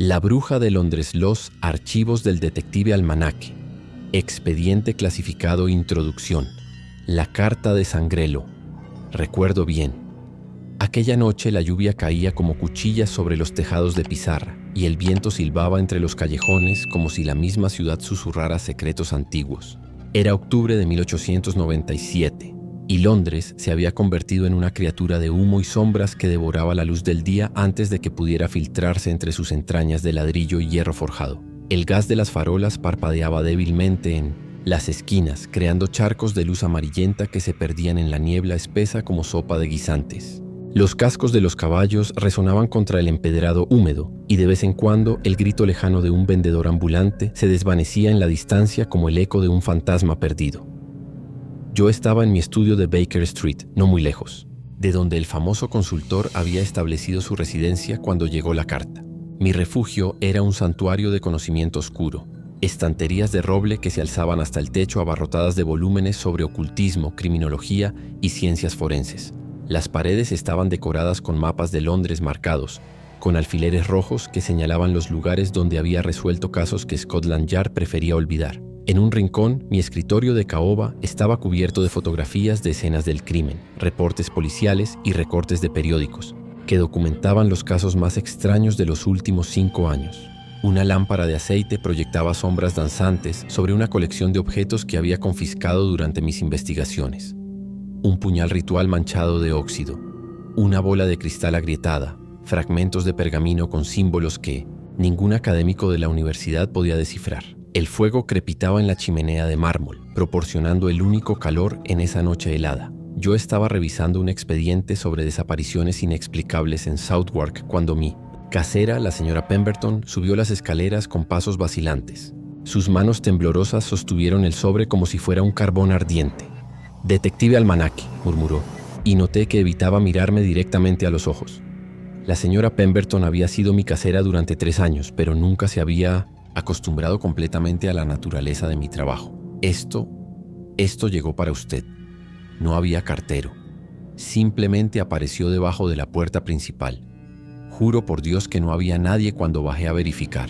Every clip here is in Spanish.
La bruja de Londres, los archivos del detective Almanaque, expediente clasificado introducción, la carta de Sangrelo. Recuerdo bien. Aquella noche la lluvia caía como cuchillas sobre los tejados de pizarra y el viento silbaba entre los callejones como si la misma ciudad susurrara secretos antiguos. Era octubre de 1897 y Londres se había convertido en una criatura de humo y sombras que devoraba la luz del día antes de que pudiera filtrarse entre sus entrañas de ladrillo y hierro forjado. El gas de las farolas parpadeaba débilmente en las esquinas, creando charcos de luz amarillenta que se perdían en la niebla espesa como sopa de guisantes. Los cascos de los caballos resonaban contra el empedrado húmedo y de vez en cuando el grito lejano de un vendedor ambulante se desvanecía en la distancia como el eco de un fantasma perdido. Yo estaba en mi estudio de Baker Street, no muy lejos, de donde el famoso consultor había establecido su residencia cuando llegó la carta. Mi refugio era un santuario de conocimiento oscuro, estanterías de roble que se alzaban hasta el techo abarrotadas de volúmenes sobre ocultismo, criminología y ciencias forenses. Las paredes estaban decoradas con mapas de Londres marcados, con alfileres rojos que señalaban los lugares donde había resuelto casos que Scotland Yard prefería olvidar. En un rincón, mi escritorio de caoba estaba cubierto de fotografías de escenas del crimen, reportes policiales y recortes de periódicos, que documentaban los casos más extraños de los últimos 5 años. Una lámpara de aceite proyectaba sombras danzantes sobre una colección de objetos que había confiscado durante mis investigaciones. Un puñal ritual manchado de óxido, una bola de cristal agrietada, fragmentos de pergamino con símbolos que ningún académico de la universidad podía descifrar. El fuego crepitaba en la chimenea de mármol, proporcionando el único calor en esa noche helada. Yo estaba revisando un expediente sobre desapariciones inexplicables en Southwark cuando mi casera, la señora Pemberton, subió las escaleras con pasos vacilantes. Sus manos temblorosas sostuvieron el sobre como si fuera un carbón ardiente. «Detective Almanaque», murmuró, y noté que evitaba mirarme directamente a los ojos. La señora Pemberton había sido mi casera durante 3 años, pero nunca se había acostumbrado completamente a la naturaleza de mi trabajo. Esto llegó para usted. No había cartero. Simplemente apareció debajo de la puerta principal. Juro por Dios que no había nadie cuando bajé a verificar.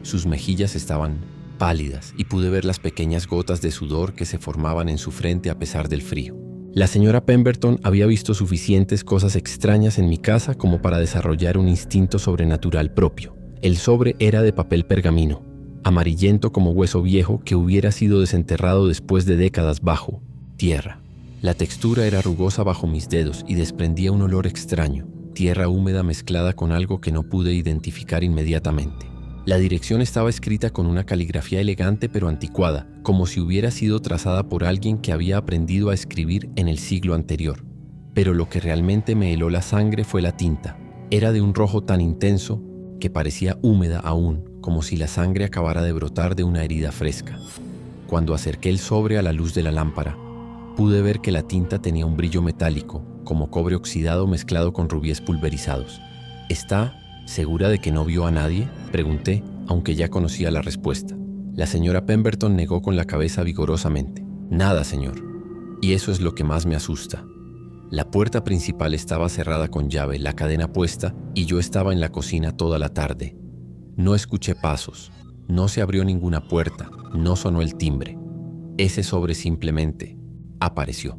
Sus mejillas estaban pálidas y pude ver las pequeñas gotas de sudor que se formaban en su frente a pesar del frío. La señora Pemberton había visto suficientes cosas extrañas en mi casa como para desarrollar un instinto sobrenatural propio. El sobre era de papel pergamino, amarillento como hueso viejo que hubiera sido desenterrado después de décadas bajo tierra. La textura era rugosa bajo mis dedos y desprendía un olor extraño, tierra húmeda mezclada con algo que no pude identificar inmediatamente. La dirección estaba escrita con una caligrafía elegante pero anticuada, como si hubiera sido trazada por alguien que había aprendido a escribir en el siglo anterior. Pero lo que realmente me heló la sangre fue la tinta. Era de un rojo tan intenso que parecía húmeda aún, como si la sangre acabara de brotar de una herida fresca. Cuando acerqué el sobre a la luz de la lámpara, pude ver que la tinta tenía un brillo metálico, como cobre oxidado mezclado con rubíes pulverizados. ¿Está segura de que no vio a nadie?, pregunté, aunque ya conocía la respuesta. La señora Pemberton negó con la cabeza vigorosamente. Nada, señor. Y eso es lo que más me asusta. La puerta principal estaba cerrada con llave, la cadena puesta, y yo estaba en la cocina toda la tarde. No escuché pasos, no se abrió ninguna puerta, no sonó el timbre. Ese sobre simplemente apareció.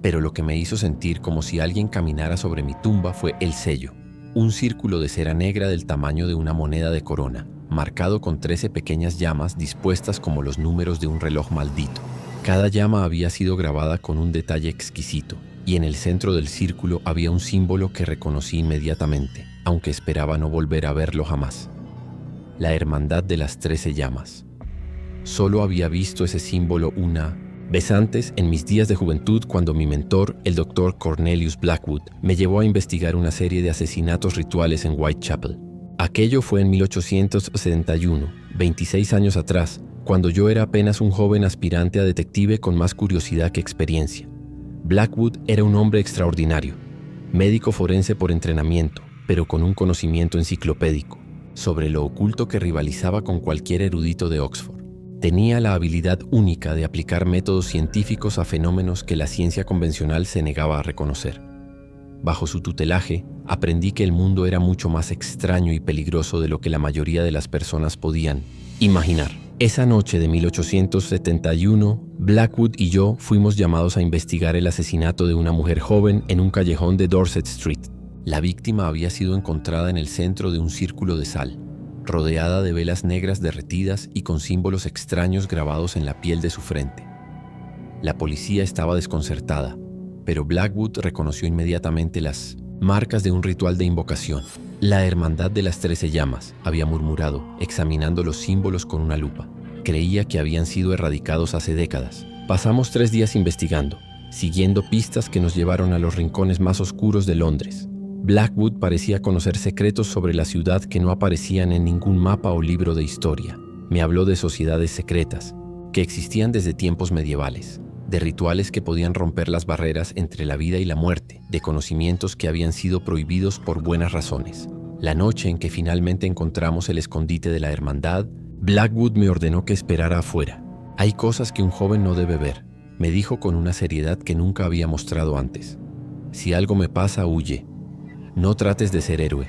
Pero lo que me hizo sentir como si alguien caminara sobre mi tumba fue el sello. Un círculo de cera negra del tamaño de una moneda de corona, marcado con 13 pequeñas llamas dispuestas como los números de un reloj maldito. Cada llama había sido grabada con un detalle exquisito, y en el centro del círculo había un símbolo que reconocí inmediatamente, aunque esperaba no volver a verlo jamás. La Hermandad de las 13 llamas. Solo había visto ese símbolo una vez antes, en mis días de juventud, cuando mi mentor, el Dr. Cornelius Blackwood, me llevó a investigar una serie de asesinatos rituales en Whitechapel. Aquello fue en 1871, 26 años atrás, cuando yo era apenas un joven aspirante a detective con más curiosidad que experiencia. Blackwood era un hombre extraordinario, médico forense por entrenamiento, pero con un conocimiento enciclopédico sobre lo oculto que rivalizaba con cualquier erudito de Oxford. Tenía la habilidad única de aplicar métodos científicos a fenómenos que la ciencia convencional se negaba a reconocer. bajo su tutelaje, aprendí que el mundo era mucho más extraño y peligroso de lo que la mayoría de las personas podían imaginar. Esa noche de 1871, Blackwood y yo fuimos llamados a investigar el asesinato de una mujer joven en un callejón de Dorset Street. La víctima había sido encontrada en el centro de un círculo de sal, rodeada de velas negras derretidas y con símbolos extraños grabados en la piel de su frente. La policía estaba desconcertada, pero Blackwood reconoció inmediatamente las marcas de un ritual de invocación. La Hermandad de las 13 Llamas, había murmurado, examinando los símbolos con una lupa. Creía que habían sido erradicados hace décadas. Pasamos 3 días investigando, siguiendo pistas que nos llevaron a los rincones más oscuros de Londres. Blackwood parecía conocer secretos sobre la ciudad que no aparecían en ningún mapa o libro de historia. Me habló de sociedades secretas, que existían desde tiempos medievales, de rituales que podían romper las barreras entre la vida y la muerte, de conocimientos que habían sido prohibidos por buenas razones. La noche en que finalmente encontramos el escondite de la hermandad, Blackwood me ordenó que esperara afuera. Hay cosas que un joven no debe ver, me dijo con una seriedad que nunca había mostrado antes. Si algo me pasa, huye. No trates de ser héroe.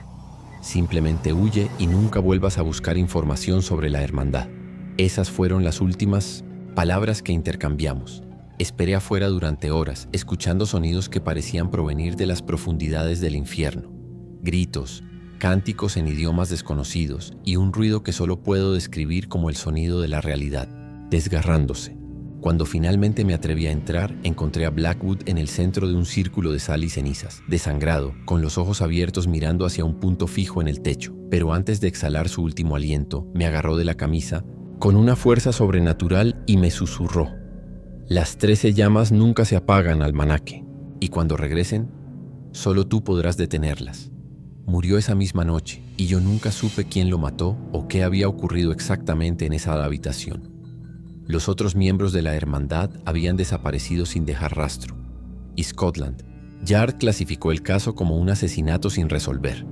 Simplemente huye y nunca vuelvas a buscar información sobre la hermandad. Esas fueron las últimas palabras que intercambiamos. Esperé afuera durante horas, escuchando sonidos que parecían provenir de las profundidades del infierno. Gritos, cánticos en idiomas desconocidos y un ruido que solo puedo describir como el sonido de la realidad, desgarrándose. Cuando finalmente me atreví a entrar, encontré a Blackwood en el centro de un círculo de sal y cenizas, desangrado, con los ojos abiertos mirando hacia un punto fijo en el techo. Pero antes de exhalar su último aliento, me agarró de la camisa con una fuerza sobrenatural y me susurró: las 13 llamas nunca se apagan, almanaque, y cuando regresen, solo tú podrás detenerlas. Murió esa misma noche, y yo nunca supe quién lo mató o qué había ocurrido exactamente en esa habitación. Los otros miembros de la hermandad habían desaparecido sin dejar rastro, y Scotland Yard clasificó el caso como un asesinato sin resolver.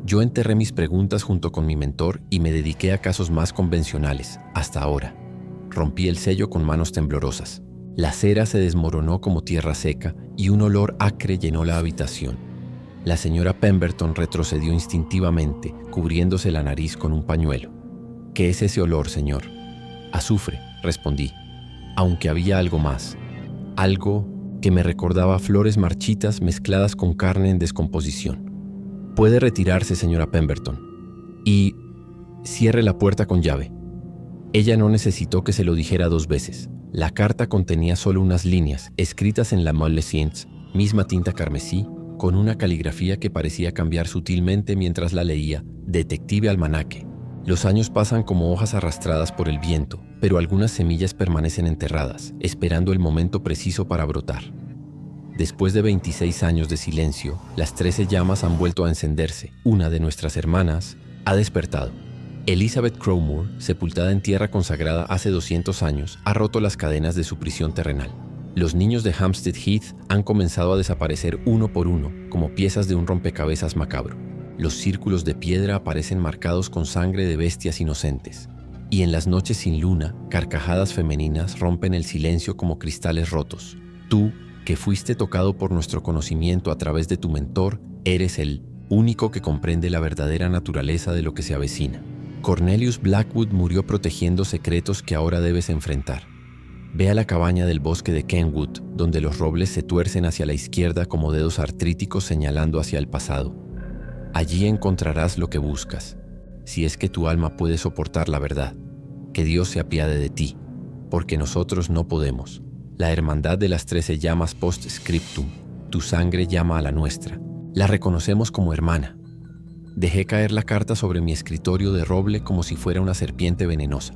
Yo enterré mis preguntas junto con mi mentor y me dediqué a casos más convencionales, hasta ahora. Rompí el sello con manos temblorosas. La cera se desmoronó como tierra seca y un olor acre llenó la habitación. La señora Pemberton retrocedió instintivamente, cubriéndose la nariz con un pañuelo. ¿Qué es ese olor, señor? Azufre, respondí, aunque había algo más. Algo que me recordaba flores marchitas mezcladas con carne en descomposición. Puede retirarse, señora Pemberton, y cierre la puerta con llave. Ella no necesitó que se lo dijera 2 veces. La carta contenía solo unas líneas, escritas en la Moleskins, misma tinta carmesí, con una caligrafía que parecía cambiar sutilmente mientras la leía. Detective Almanaque. Los años pasan como hojas arrastradas por el viento, pero algunas semillas permanecen enterradas, esperando el momento preciso para brotar. Después de 26 años de silencio, las 13 llamas han vuelto a encenderse. Una de nuestras hermanas ha despertado. Elizabeth Crowmore, sepultada en tierra consagrada hace 200 años, ha roto las cadenas de su prisión terrenal. Los niños de Hampstead Heath han comenzado a desaparecer uno por uno, como piezas de un rompecabezas macabro. Los círculos de piedra aparecen marcados con sangre de bestias inocentes. Y en las noches sin luna, carcajadas femeninas rompen el silencio como cristales rotos. Tú, que fuiste tocado por nuestro conocimiento a través de tu mentor, eres el único que comprende la verdadera naturaleza de lo que se avecina. Cornelius Blackwood murió protegiendo secretos que ahora debes enfrentar. Ve a la cabaña del bosque de Kenwood, donde los robles se tuercen hacia la izquierda como dedos artríticos señalando hacia el pasado. Allí encontrarás lo que buscas, si es que tu alma puede soportar la verdad. Que Dios se apiade de ti, porque nosotros no podemos. La hermandad de las 13 llamas post-scriptum, tu sangre llama a la nuestra. La reconocemos como hermana. Dejé caer la carta sobre mi escritorio de roble como si fuera una serpiente venenosa.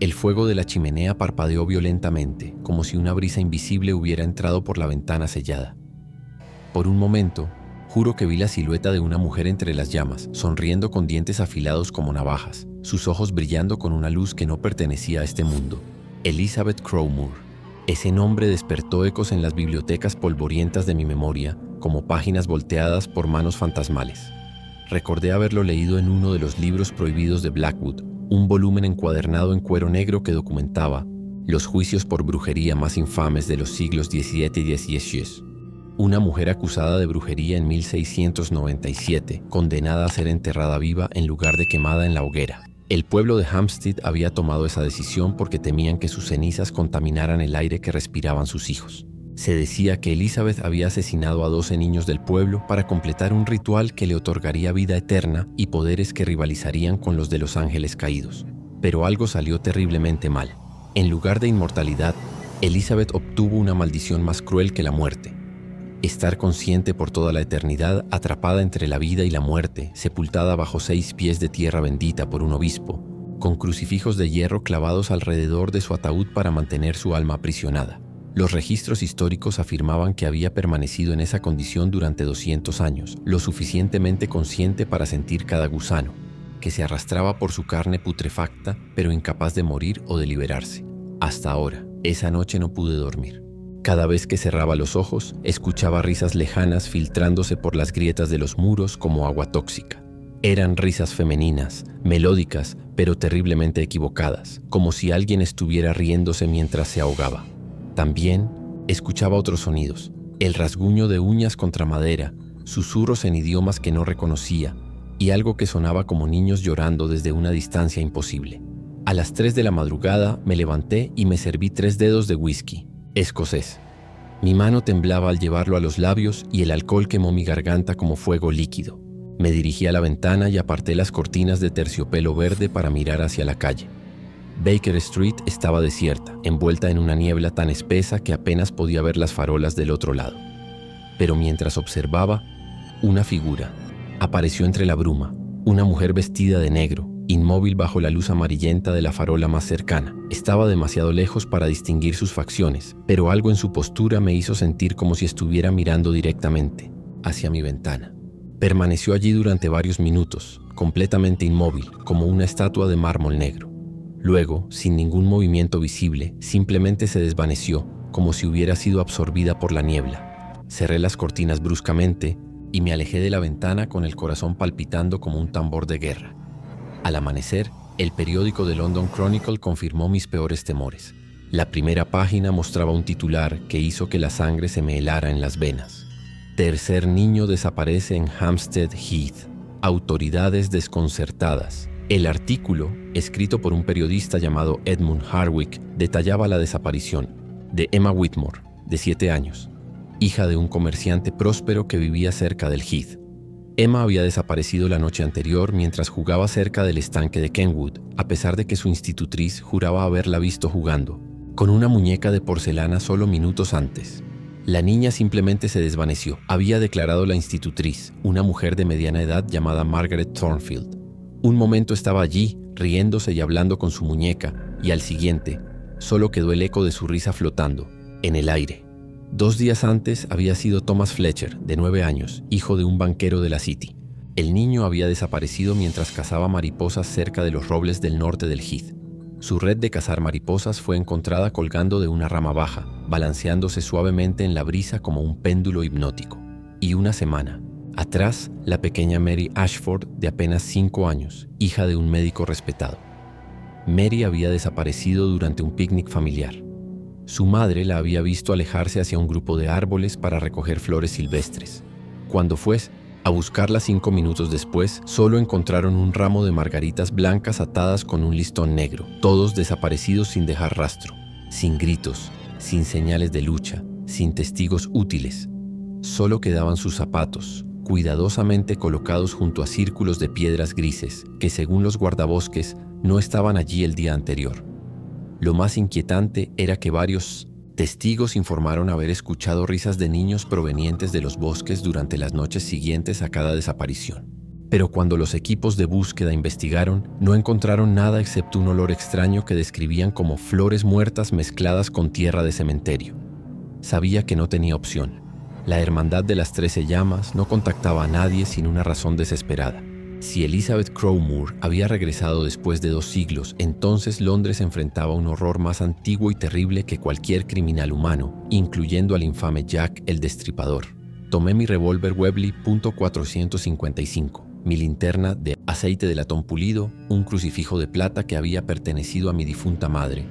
El fuego de la chimenea parpadeó violentamente, como si una brisa invisible hubiera entrado por la ventana sellada. Por un momento, juro que vi la silueta de una mujer entre las llamas, sonriendo con dientes afilados como navajas, sus ojos brillando con una luz que no pertenecía a este mundo. Elizabeth Crowmore. Ese nombre despertó ecos en las bibliotecas polvorientas de mi memoria, como páginas volteadas por manos fantasmales. Recordé haberlo leído en uno de los libros prohibidos de Blackwood, un volumen encuadernado en cuero negro que documentaba los juicios por brujería más infames de los siglos XVII y XVI. una mujer acusada de brujería en 1697, condenada a ser enterrada viva en lugar de quemada en la hoguera. El pueblo de Hampstead había tomado esa decisión porque temían que sus cenizas contaminaran el aire que respiraban sus hijos. Se decía que Elizabeth había asesinado a 12 niños del pueblo para completar un ritual que le otorgaría vida eterna y poderes que rivalizarían con los de los ángeles caídos. Pero algo salió terriblemente mal. En lugar de inmortalidad, Elizabeth obtuvo una maldición más cruel que la muerte. Estar consciente por toda la eternidad, atrapada entre la vida y la muerte, sepultada bajo 6 pies de tierra bendita por un obispo, con crucifijos de hierro clavados alrededor de su ataúd para mantener su alma aprisionada. Los registros históricos afirmaban que había permanecido en esa condición durante 200 años, lo suficientemente consciente para sentir cada gusano, que se arrastraba por su carne putrefacta, pero incapaz de morir o de liberarse. Hasta ahora, esa noche no pude dormir. Cada vez que cerraba los ojos, escuchaba risas lejanas filtrándose por las grietas de los muros como agua tóxica. Eran risas femeninas, melódicas, pero terriblemente equivocadas, como si alguien estuviera riéndose mientras se ahogaba. También escuchaba otros sonidos, el rasguño de uñas contra madera, susurros en idiomas que no reconocía, y algo que sonaba como niños llorando desde una distancia imposible. A las 3 de la madrugada me levanté y me serví 3 dedos de whisky escocés. Mi mano temblaba al llevarlo a los labios y el alcohol quemó mi garganta como fuego líquido. Me dirigí a la ventana y aparté las cortinas de terciopelo verde para mirar hacia la calle. Baker Street estaba desierta, envuelta en una niebla tan espesa que apenas podía ver las farolas del otro lado. Pero mientras observaba, una figura apareció entre la bruma, una mujer vestida de negro, inmóvil bajo la luz amarillenta de la farola más cercana. Estaba demasiado lejos para distinguir sus facciones, pero algo en su postura me hizo sentir como si estuviera mirando directamente hacia mi ventana. Permaneció allí durante varios minutos, completamente inmóvil, como una estatua de mármol negro. Luego, sin ningún movimiento visible, simplemente se desvaneció, como si hubiera sido absorbida por la niebla. Cerré las cortinas bruscamente y me alejé de la ventana con el corazón palpitando como un tambor de guerra. Al amanecer, el periódico The London Chronicle confirmó mis peores temores. La primera página mostraba un titular que hizo que la sangre se me helara en las venas. Tercer niño desaparece en Hampstead Heath. Autoridades desconcertadas. El artículo, escrito por un periodista llamado Edmund Hardwick, detallaba la desaparición de Emma Whitmore, de 7 años, hija de un comerciante próspero que vivía cerca del Heath. Emma había desaparecido la noche anterior mientras jugaba cerca del estanque de Kenwood, a pesar de que su institutriz juraba haberla visto jugando con una muñeca de porcelana solo minutos antes. La niña simplemente se desvaneció, había declarado la institutriz, una mujer de mediana edad llamada Margaret Thornfield. Un momento estaba allí, riéndose y hablando con su muñeca, y al siguiente, solo quedó el eco de su risa flotando en el aire. 2 días antes había sido Thomas Fletcher, de 9 años, hijo de un banquero de la City. El niño había desaparecido mientras cazaba mariposas cerca de los robles del norte del Heath. Su red de cazar mariposas fue encontrada colgando de una rama baja, balanceándose suavemente en la brisa como un péndulo hipnótico. Y una semana atrás, la pequeña Mary Ashford, de apenas 5 años, hija de un médico respetado. Mary había desaparecido durante un picnic familiar. Su madre la había visto alejarse hacia un grupo de árboles para recoger flores silvestres. Cuando fue a buscarla 5 minutos después, solo encontraron un ramo de margaritas blancas atadas con un listón negro, todos desaparecidos sin dejar rastro, sin gritos, sin señales de lucha, sin testigos útiles. Solo quedaban sus zapatos, cuidadosamente colocados junto a círculos de piedras grises, que según los guardabosques no estaban allí el día anterior. Lo más inquietante era que varios testigos informaron haber escuchado risas de niños provenientes de los bosques durante las noches siguientes a cada desaparición. Pero cuando los equipos de búsqueda investigaron, no encontraron nada excepto un olor extraño que describían como flores muertas mezcladas con tierra de cementerio. Sabía que no tenía opción. La Hermandad de las 13 Llamas no contactaba a nadie sin una razón desesperada. Si Elizabeth Crowmore había regresado después de 2 siglos, entonces Londres enfrentaba un horror más antiguo y terrible que cualquier criminal humano, incluyendo al infame Jack el Destripador. Tomé mi revólver Webley .455, mi linterna de aceite de latón pulido, un crucifijo de plata que había pertenecido a mi difunta madre,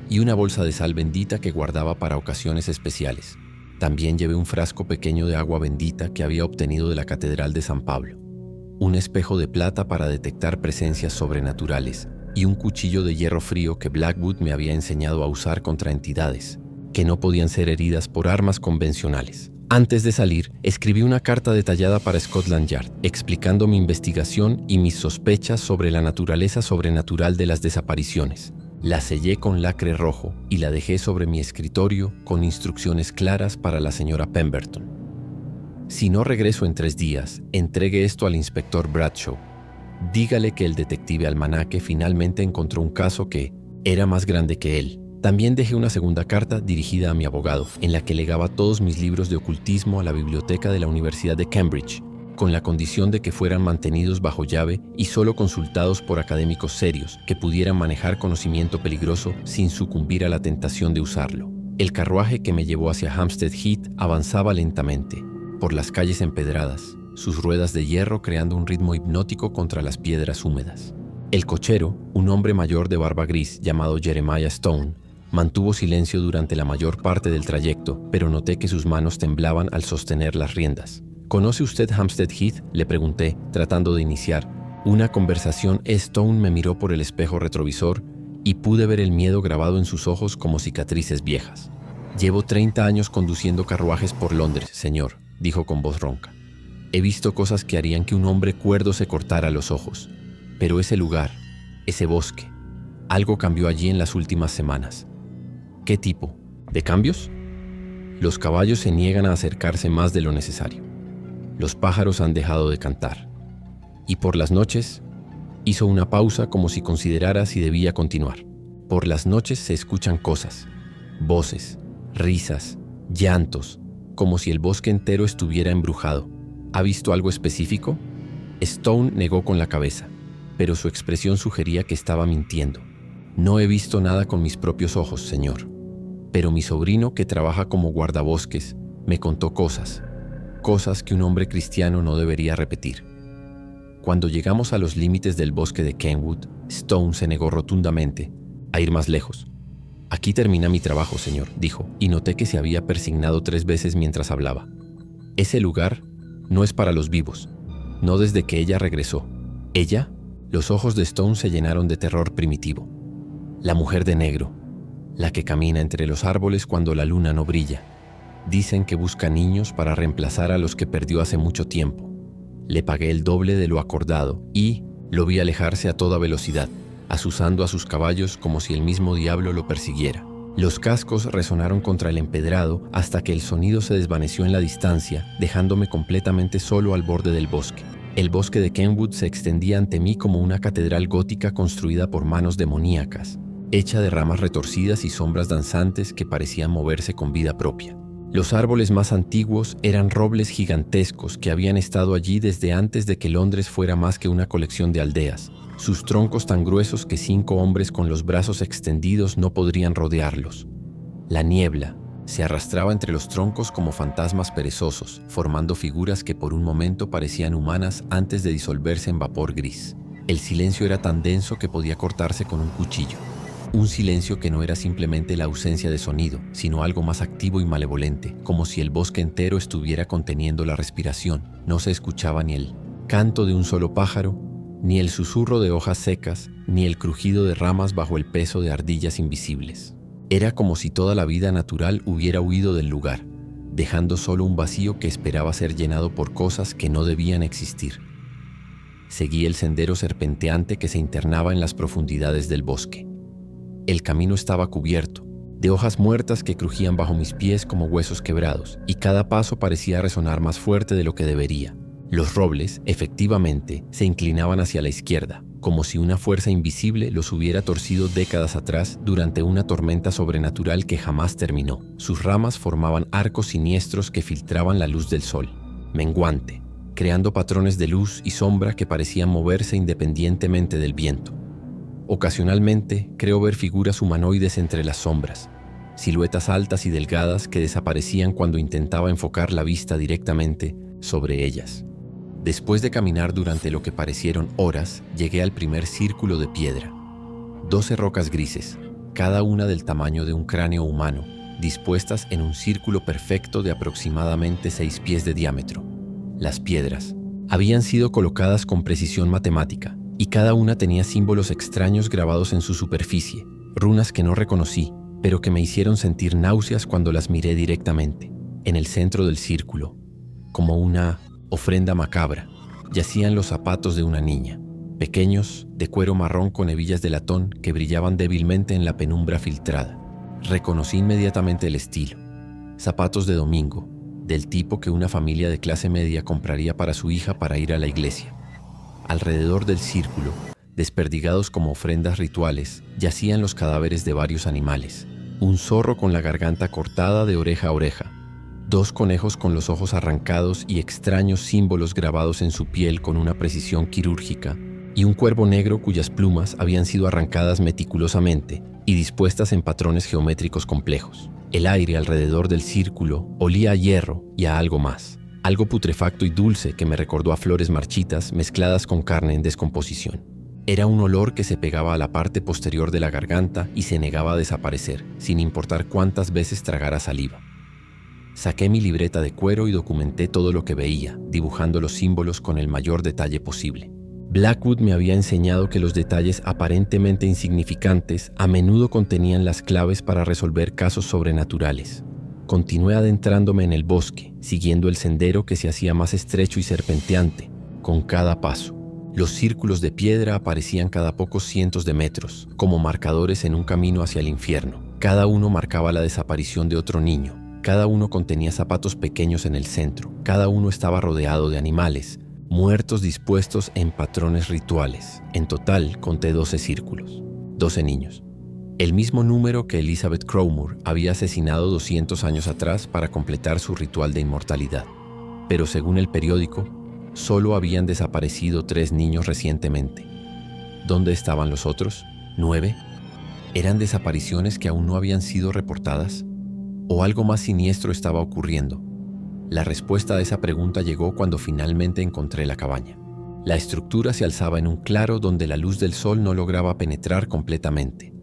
y una bolsa de sal bendita que guardaba para ocasiones especiales. También llevé un frasco pequeño de agua bendita que había obtenido de la Catedral de San Pablo, un espejo de plata para detectar presencias sobrenaturales y un cuchillo de hierro frío que Blackwood me había enseñado a usar contra entidades que no podían ser heridas por armas convencionales. Antes de salir, escribí una carta detallada para Scotland Yard, explicando mi investigación y mis sospechas sobre la naturaleza sobrenatural de las desapariciones. La sellé con lacre rojo y la dejé sobre mi escritorio con instrucciones claras para la señora Pemberton. Si no regreso en 3 días, entregue esto al inspector Bradshaw. Dígale que el detective Almanaque finalmente encontró un caso que era más grande que él. También dejé una segunda carta dirigida a mi abogado, en la que legaba todos mis libros de ocultismo a la biblioteca de la Universidad de Cambridge, con la condición de que fueran mantenidos bajo llave y solo consultados por académicos serios que pudieran manejar conocimiento peligroso sin sucumbir a la tentación de usarlo. El carruaje que me llevó hacia Hampstead Heath avanzaba lentamente, por las calles empedradas, sus ruedas de hierro creando un ritmo hipnótico contra las piedras húmedas. El cochero, un hombre mayor de barba gris llamado Jeremiah Stone, mantuvo silencio durante la mayor parte del trayecto, pero noté que sus manos temblaban al sostener las riendas. ¿Conoce usted Hampstead Heath?, le pregunté, tratando de iniciar una conversación. Stone me miró por el espejo retrovisor y pude ver el miedo grabado en sus ojos como cicatrices viejas. Llevo 30 años conduciendo carruajes por Londres, señor, dijo con voz ronca. He visto cosas que harían que un hombre cuerdo se cortara los ojos. Pero ese lugar, ese bosque, algo cambió allí en las últimas semanas. ¿Qué tipo? ¿De cambios? Los caballos se niegan a acercarse más de lo necesario. Los pájaros han dejado de cantar. Y por las noches, hizo una pausa como si considerara si debía continuar. Por las noches se escuchan cosas, voces, risas, llantos, como si el bosque entero estuviera embrujado. ¿Ha visto algo específico? Stone negó con la cabeza, pero su expresión sugería que estaba mintiendo. No he visto nada con mis propios ojos, señor. Pero mi sobrino, que trabaja como guardabosques, me contó cosas que un hombre cristiano no debería repetir. Cuando llegamos a los límites del bosque de Kenwood, Stone se negó rotundamente a ir más lejos. Aquí termina mi trabajo, señor, dijo, y noté que se había persignado 3 veces mientras hablaba. Ese lugar no es para los vivos, no desde que ella regresó. ¿Ella? Los ojos de Stone se llenaron de terror primitivo. La mujer de negro, la que camina entre los árboles cuando la luna no brilla. Dicen que busca niños para reemplazar a los que perdió hace mucho tiempo. Le pagué el doble de lo acordado y lo vi alejarse a toda velocidad, azuzando a sus caballos como si el mismo diablo lo persiguiera. Los cascos resonaron contra el empedrado hasta que el sonido se desvaneció en la distancia, dejándome completamente solo al borde del bosque. El bosque de Kenwood se extendía ante mí como una catedral gótica construida por manos demoníacas, hecha de ramas retorcidas y sombras danzantes que parecían moverse con vida propia. Los árboles más antiguos eran robles gigantescos que habían estado allí desde antes de que Londres fuera más que una colección de aldeas, sus troncos tan gruesos que 5 hombres con los brazos extendidos no podrían rodearlos. La niebla se arrastraba entre los troncos como fantasmas perezosos, formando figuras que por un momento parecían humanas antes de disolverse en vapor gris. El silencio era tan denso que podía cortarse con un cuchillo. Un silencio que no era simplemente la ausencia de sonido, sino algo más activo y malevolente, como si el bosque entero estuviera conteniendo la respiración. No se escuchaba ni el canto de un solo pájaro, ni el susurro de hojas secas, ni el crujido de ramas bajo el peso de ardillas invisibles. Era como si toda la vida natural hubiera huido del lugar, dejando solo un vacío que esperaba ser llenado por cosas que no debían existir. Seguí el sendero serpenteante que se internaba en las profundidades del bosque. El camino estaba cubierto de hojas muertas que crujían bajo mis pies como huesos quebrados, y cada paso parecía resonar más fuerte de lo que debería. Los robles, efectivamente, se inclinaban hacia la izquierda, como si una fuerza invisible los hubiera torcido décadas atrás durante una tormenta sobrenatural que jamás terminó. Sus ramas formaban arcos siniestros que filtraban la luz del sol, menguante, creando patrones de luz y sombra que parecían moverse independientemente del viento. Ocasionalmente creo ver figuras humanoides entre las sombras, siluetas altas y delgadas que desaparecían cuando intentaba enfocar la vista directamente sobre ellas. Después de caminar durante lo que parecieron horas, llegué al primer círculo de piedra. 12 rocas grises, cada una del tamaño de un cráneo humano, dispuestas en un círculo perfecto de aproximadamente 6 pies de diámetro. Las piedras habían sido colocadas con precisión matemática y cada una tenía símbolos extraños grabados en su superficie, runas que no reconocí, pero que me hicieron sentir náuseas cuando las miré directamente. En el centro del círculo, como una ofrenda macabra, yacían los zapatos de una niña, pequeños, de cuero marrón con hebillas de latón que brillaban débilmente en la penumbra filtrada. Reconocí inmediatamente el estilo. Zapatos de domingo, del tipo que una familia de clase media compraría para su hija para ir a la iglesia. Alrededor del círculo, desperdigados como ofrendas rituales, yacían los cadáveres de varios animales. Un zorro con la garganta cortada de oreja a oreja, 2 conejos con los ojos arrancados y extraños símbolos grabados en su piel con una precisión quirúrgica, y un cuervo negro cuyas plumas habían sido arrancadas meticulosamente y dispuestas en patrones geométricos complejos. El aire alrededor del círculo olía a hierro y a algo más, algo putrefacto y dulce que me recordó a flores marchitas mezcladas con carne en descomposición. Era un olor que se pegaba a la parte posterior de la garganta y se negaba a desaparecer, sin importar cuántas veces tragara saliva. Saqué mi libreta de cuero y documenté todo lo que veía, dibujando los símbolos con el mayor detalle posible. Blackwood me había enseñado que los detalles aparentemente insignificantes a menudo contenían las claves para resolver casos sobrenaturales. Continué adentrándome en el bosque, siguiendo el sendero que se hacía más estrecho y serpenteante con cada paso. Los círculos de piedra aparecían cada pocos cientos de metros, como marcadores en un camino hacia el infierno. Cada uno marcaba la desaparición de otro niño. Cada uno contenía zapatos pequeños en el centro. Cada uno estaba rodeado de animales, muertos dispuestos en patrones rituales. En total, conté 12 círculos, 12 niños. El mismo número que Elizabeth Crowmore había asesinado 200 años atrás para completar su ritual de inmortalidad. Pero según el periódico, solo habían desaparecido 3 niños recientemente. ¿Dónde estaban los otros? ¿9? ¿Eran desapariciones que aún no habían sido reportadas? ¿O algo más siniestro estaba ocurriendo? La respuesta a esa pregunta llegó cuando finalmente encontré la cabaña. La estructura se alzaba en un claro donde la luz del sol no lograba penetrar completamente,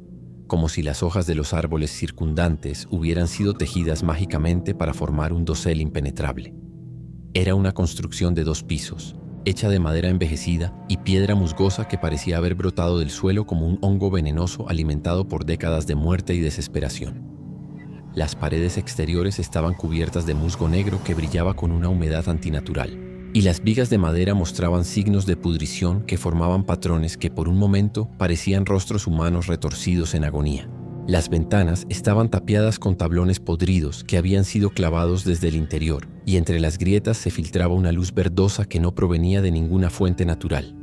como si las hojas de los árboles circundantes hubieran sido tejidas mágicamente para formar un dosel impenetrable. Era una construcción de 2 pisos, hecha de madera envejecida y piedra musgosa que parecía haber brotado del suelo como un hongo venenoso alimentado por décadas de muerte y desesperación. Las paredes exteriores estaban cubiertas de musgo negro que brillaba con una humedad antinatural, y las vigas de madera mostraban signos de pudrición que formaban patrones que por un momento parecían rostros humanos retorcidos en agonía. Las ventanas estaban tapiadas con tablones podridos que habían sido clavados desde el interior, y entre las grietas se filtraba una luz verdosa que no provenía de ninguna fuente natural.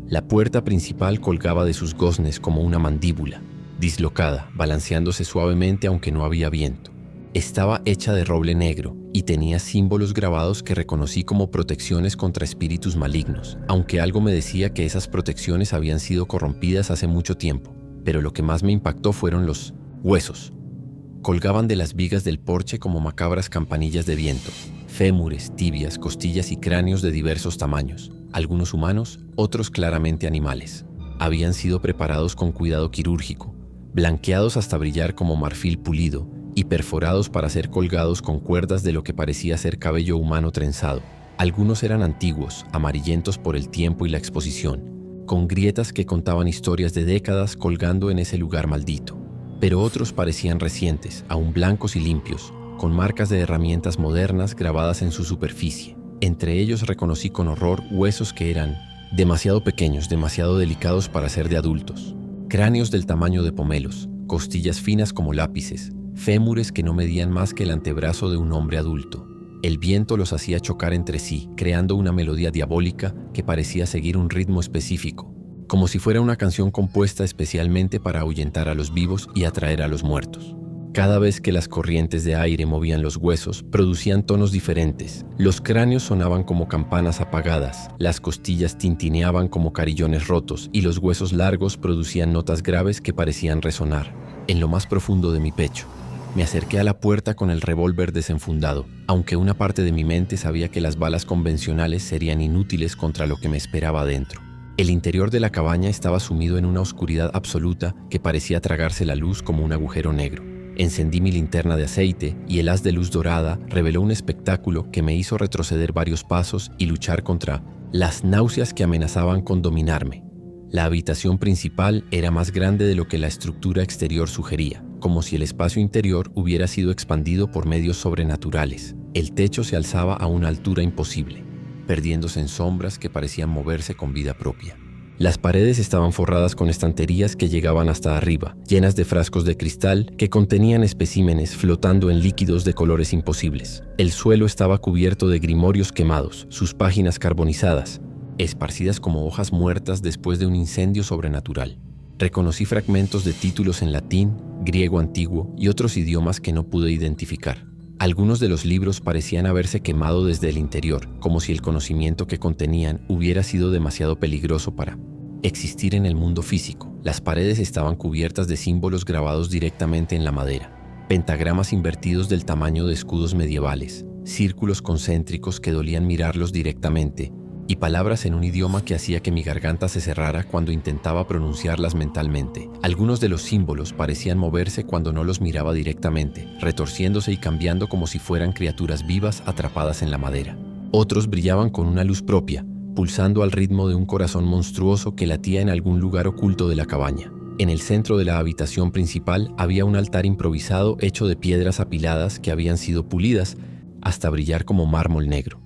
La puerta principal colgaba de sus goznes como una mandíbula, dislocada, balanceándose suavemente aunque no había viento. Estaba hecha de roble negro y tenía símbolos grabados que reconocí como protecciones contra espíritus malignos, aunque algo me decía que esas protecciones habían sido corrompidas hace mucho tiempo. Pero lo que más me impactó fueron los huesos. Colgaban de las vigas del porche como macabras campanillas de viento, fémures, tibias, costillas y cráneos de diversos tamaños, algunos humanos, otros claramente animales. Habían sido preparados con cuidado quirúrgico, blanqueados hasta brillar como marfil pulido y perforados para ser colgados con cuerdas de lo que parecía ser cabello humano trenzado. Algunos eran antiguos, amarillentos por el tiempo y la exposición, con grietas que contaban historias de décadas colgando en ese lugar maldito. Pero otros parecían recientes, aún blancos y limpios, con marcas de herramientas modernas grabadas en su superficie. Entre ellos reconocí con horror huesos que eran demasiado pequeños, demasiado delicados para ser de adultos. Cráneos del tamaño de pomelos, costillas finas como lápices, fémures que no medían más que el antebrazo de un hombre adulto. El viento los hacía chocar entre sí, creando una melodía diabólica que parecía seguir un ritmo específico, como si fuera una canción compuesta especialmente para ahuyentar a los vivos y atraer a los muertos. Cada vez que las corrientes de aire movían los huesos, producían tonos diferentes. Los cráneos sonaban como campanas apagadas, las costillas tintineaban como carillones rotos y los huesos largos producían notas graves que parecían resonar en lo más profundo de mi pecho. Me acerqué a la puerta con el revólver desenfundado, aunque una parte de mi mente sabía que las balas convencionales serían inútiles contra lo que me esperaba adentro. El interior de la cabaña estaba sumido en una oscuridad absoluta que parecía tragarse la luz como un agujero negro. Encendí mi linterna de aceite y el haz de luz dorada reveló un espectáculo que me hizo retroceder varios pasos y luchar contra las náuseas que amenazaban con dominarme. La habitación principal era más grande de lo que la estructura exterior sugería, como si el espacio interior hubiera sido expandido por medios sobrenaturales. El techo se alzaba a una altura imposible, perdiéndose en sombras que parecían moverse con vida propia. Las paredes estaban forradas con estanterías que llegaban hasta arriba, llenas de frascos de cristal que contenían especímenes flotando en líquidos de colores imposibles. El suelo estaba cubierto de grimorios quemados, sus páginas carbonizadas, esparcidas como hojas muertas después de un incendio sobrenatural. Reconocí fragmentos de títulos en latín, griego antiguo y otros idiomas que no pude identificar. Algunos de los libros parecían haberse quemado desde el interior, como si el conocimiento que contenían hubiera sido demasiado peligroso para existir en el mundo físico. Las paredes estaban cubiertas de símbolos grabados directamente en la madera, pentagramas invertidos del tamaño de escudos medievales, círculos concéntricos que dolían mirarlos directamente, y palabras en un idioma que hacía que mi garganta se cerrara cuando intentaba pronunciarlas mentalmente. Algunos de los símbolos parecían moverse cuando no los miraba directamente, retorciéndose y cambiando como si fueran criaturas vivas atrapadas en la madera. Otros brillaban con una luz propia, pulsando al ritmo de un corazón monstruoso que latía en algún lugar oculto de la cabaña. En el centro de la habitación principal había un altar improvisado hecho de piedras apiladas que habían sido pulidas hasta brillar como mármol negro.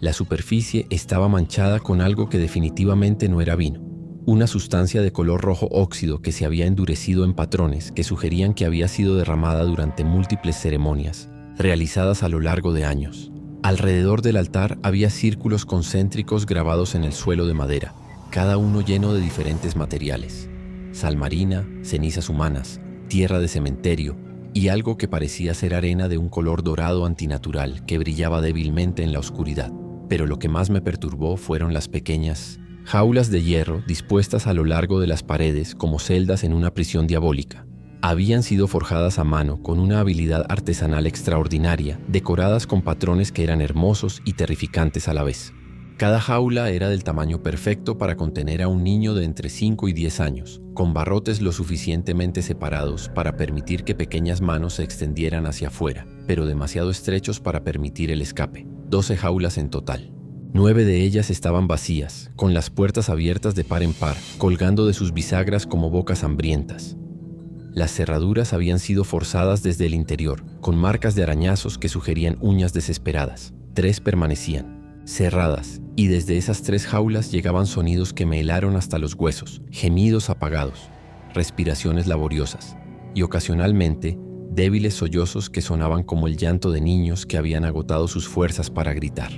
La superficie estaba manchada con algo que definitivamente no era vino, una sustancia de color rojo óxido que se había endurecido en patrones que sugerían que había sido derramada durante múltiples ceremonias, realizadas a lo largo de años. Alrededor del altar había círculos concéntricos grabados en el suelo de madera, cada uno lleno de diferentes materiales: sal marina, cenizas humanas, tierra de cementerio y algo que parecía ser arena de un color dorado antinatural que brillaba débilmente en la oscuridad. Pero lo que más me perturbó fueron las pequeñas jaulas de hierro dispuestas a lo largo de las paredes como celdas en una prisión diabólica. Habían sido forjadas a mano con una habilidad artesanal extraordinaria, decoradas con patrones que eran hermosos y terrificantes a la vez. Cada jaula era del tamaño perfecto para contener a un niño de entre 5 y 10 años, con barrotes lo suficientemente separados para permitir que pequeñas manos se extendieran hacia afuera, pero demasiado estrechos para permitir el escape. 12 jaulas en total. 9 de ellas estaban vacías, con las puertas abiertas de par en par, colgando de sus bisagras como bocas hambrientas. Las cerraduras habían sido forzadas desde el interior, con marcas de arañazos que sugerían uñas desesperadas. 3 permanecían cerradas, y desde esas 3 jaulas llegaban sonidos que me helaron hasta los huesos, gemidos apagados, respiraciones laboriosas, y ocasionalmente débiles sollozos que sonaban como el llanto de niños que habían agotado sus fuerzas para gritar.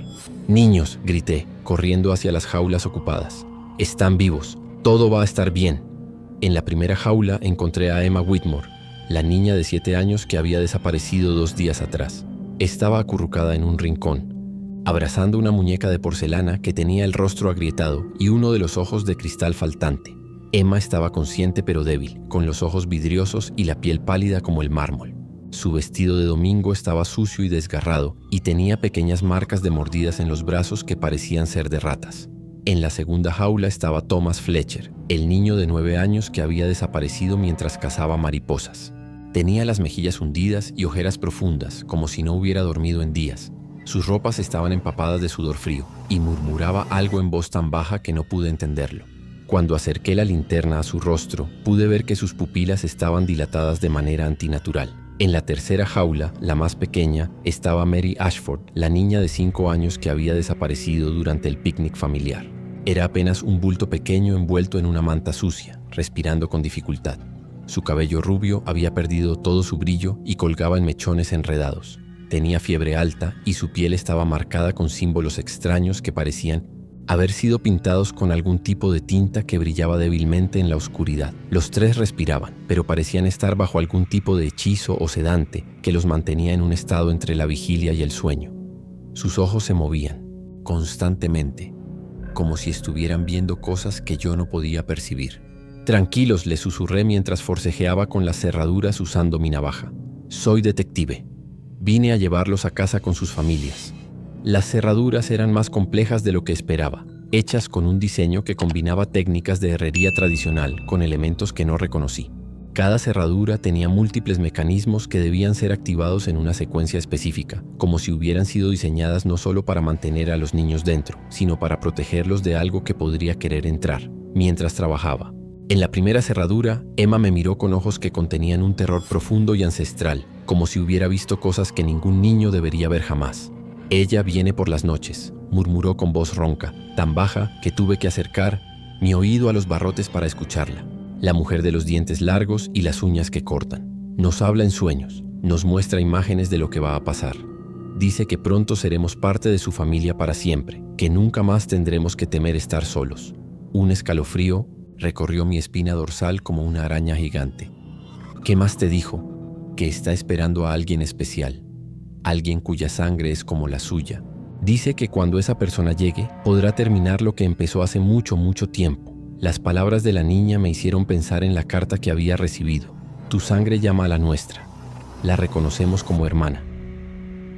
«¡Niños!», grité, corriendo hacia las jaulas ocupadas. «Están vivos. Todo va a estar bien». En la primera jaula encontré a Emma Whitmore, la niña de 7 años que había desaparecido 2 días atrás. Estaba acurrucada en un rincón, abrazando una muñeca de porcelana que tenía el rostro agrietado y uno de los ojos de cristal faltante. Emma estaba consciente pero débil, con los ojos vidriosos y la piel pálida como el mármol. Su vestido de domingo estaba sucio y desgarrado y tenía pequeñas marcas de mordidas en los brazos que parecían ser de ratas. En la segunda jaula estaba Thomas Fletcher, el niño de 9 años que había desaparecido mientras cazaba mariposas. Tenía las mejillas hundidas y ojeras profundas, como si no hubiera dormido en días. Sus ropas estaban empapadas de sudor frío y murmuraba algo en voz tan baja que no pude entenderlo. Cuando acerqué la linterna a su rostro, pude ver que sus pupilas estaban dilatadas de manera antinatural. En la tercera jaula, la más pequeña, estaba Mary Ashford, la niña de 5 años que había desaparecido durante el picnic familiar. Era apenas un bulto pequeño envuelto en una manta sucia, respirando con dificultad. Su cabello rubio había perdido todo su brillo y colgaba en mechones enredados. Tenía fiebre alta y su piel estaba marcada con símbolos extraños que parecían haber sido pintados con algún tipo de tinta que brillaba débilmente en la oscuridad. Los 3 respiraban, pero parecían estar bajo algún tipo de hechizo o sedante que los mantenía en un estado entre la vigilia y el sueño. Sus ojos se movían, constantemente, como si estuvieran viendo cosas que yo no podía percibir. «Tranquilos», le susurré mientras forcejeaba con las cerraduras usando mi navaja. «Soy detective. Vine a llevarlos a casa con sus familias». Las cerraduras eran más complejas de lo que esperaba, hechas con un diseño que combinaba técnicas de herrería tradicional con elementos que no reconocí. Cada cerradura tenía múltiples mecanismos que debían ser activados en una secuencia específica, como si hubieran sido diseñadas no solo para mantener a los niños dentro, sino para protegerlos de algo que podría querer entrar, mientras trabajaba. En la primera cerradura, Emma me miró con ojos que contenían un terror profundo y ancestral, como si hubiera visto cosas que ningún niño debería ver jamás. «Ella viene por las noches», murmuró con voz ronca, tan baja que tuve que acercar mi oído a los barrotes para escucharla. La mujer de los dientes largos y las uñas que cortan. Nos habla en sueños, nos muestra imágenes de lo que va a pasar. Dice que pronto seremos parte de su familia para siempre, que nunca más tendremos que temer estar solos. Un escalofrío recorrió mi espina dorsal como una araña gigante. ¿Qué más te dijo? Que está esperando a alguien especial, alguien cuya sangre es como la suya. Dice que cuando esa persona llegue, podrá terminar lo que empezó hace mucho, mucho tiempo. Las palabras de la niña me hicieron pensar en la carta que había recibido. Tu sangre llama a la nuestra. La reconocemos como hermana.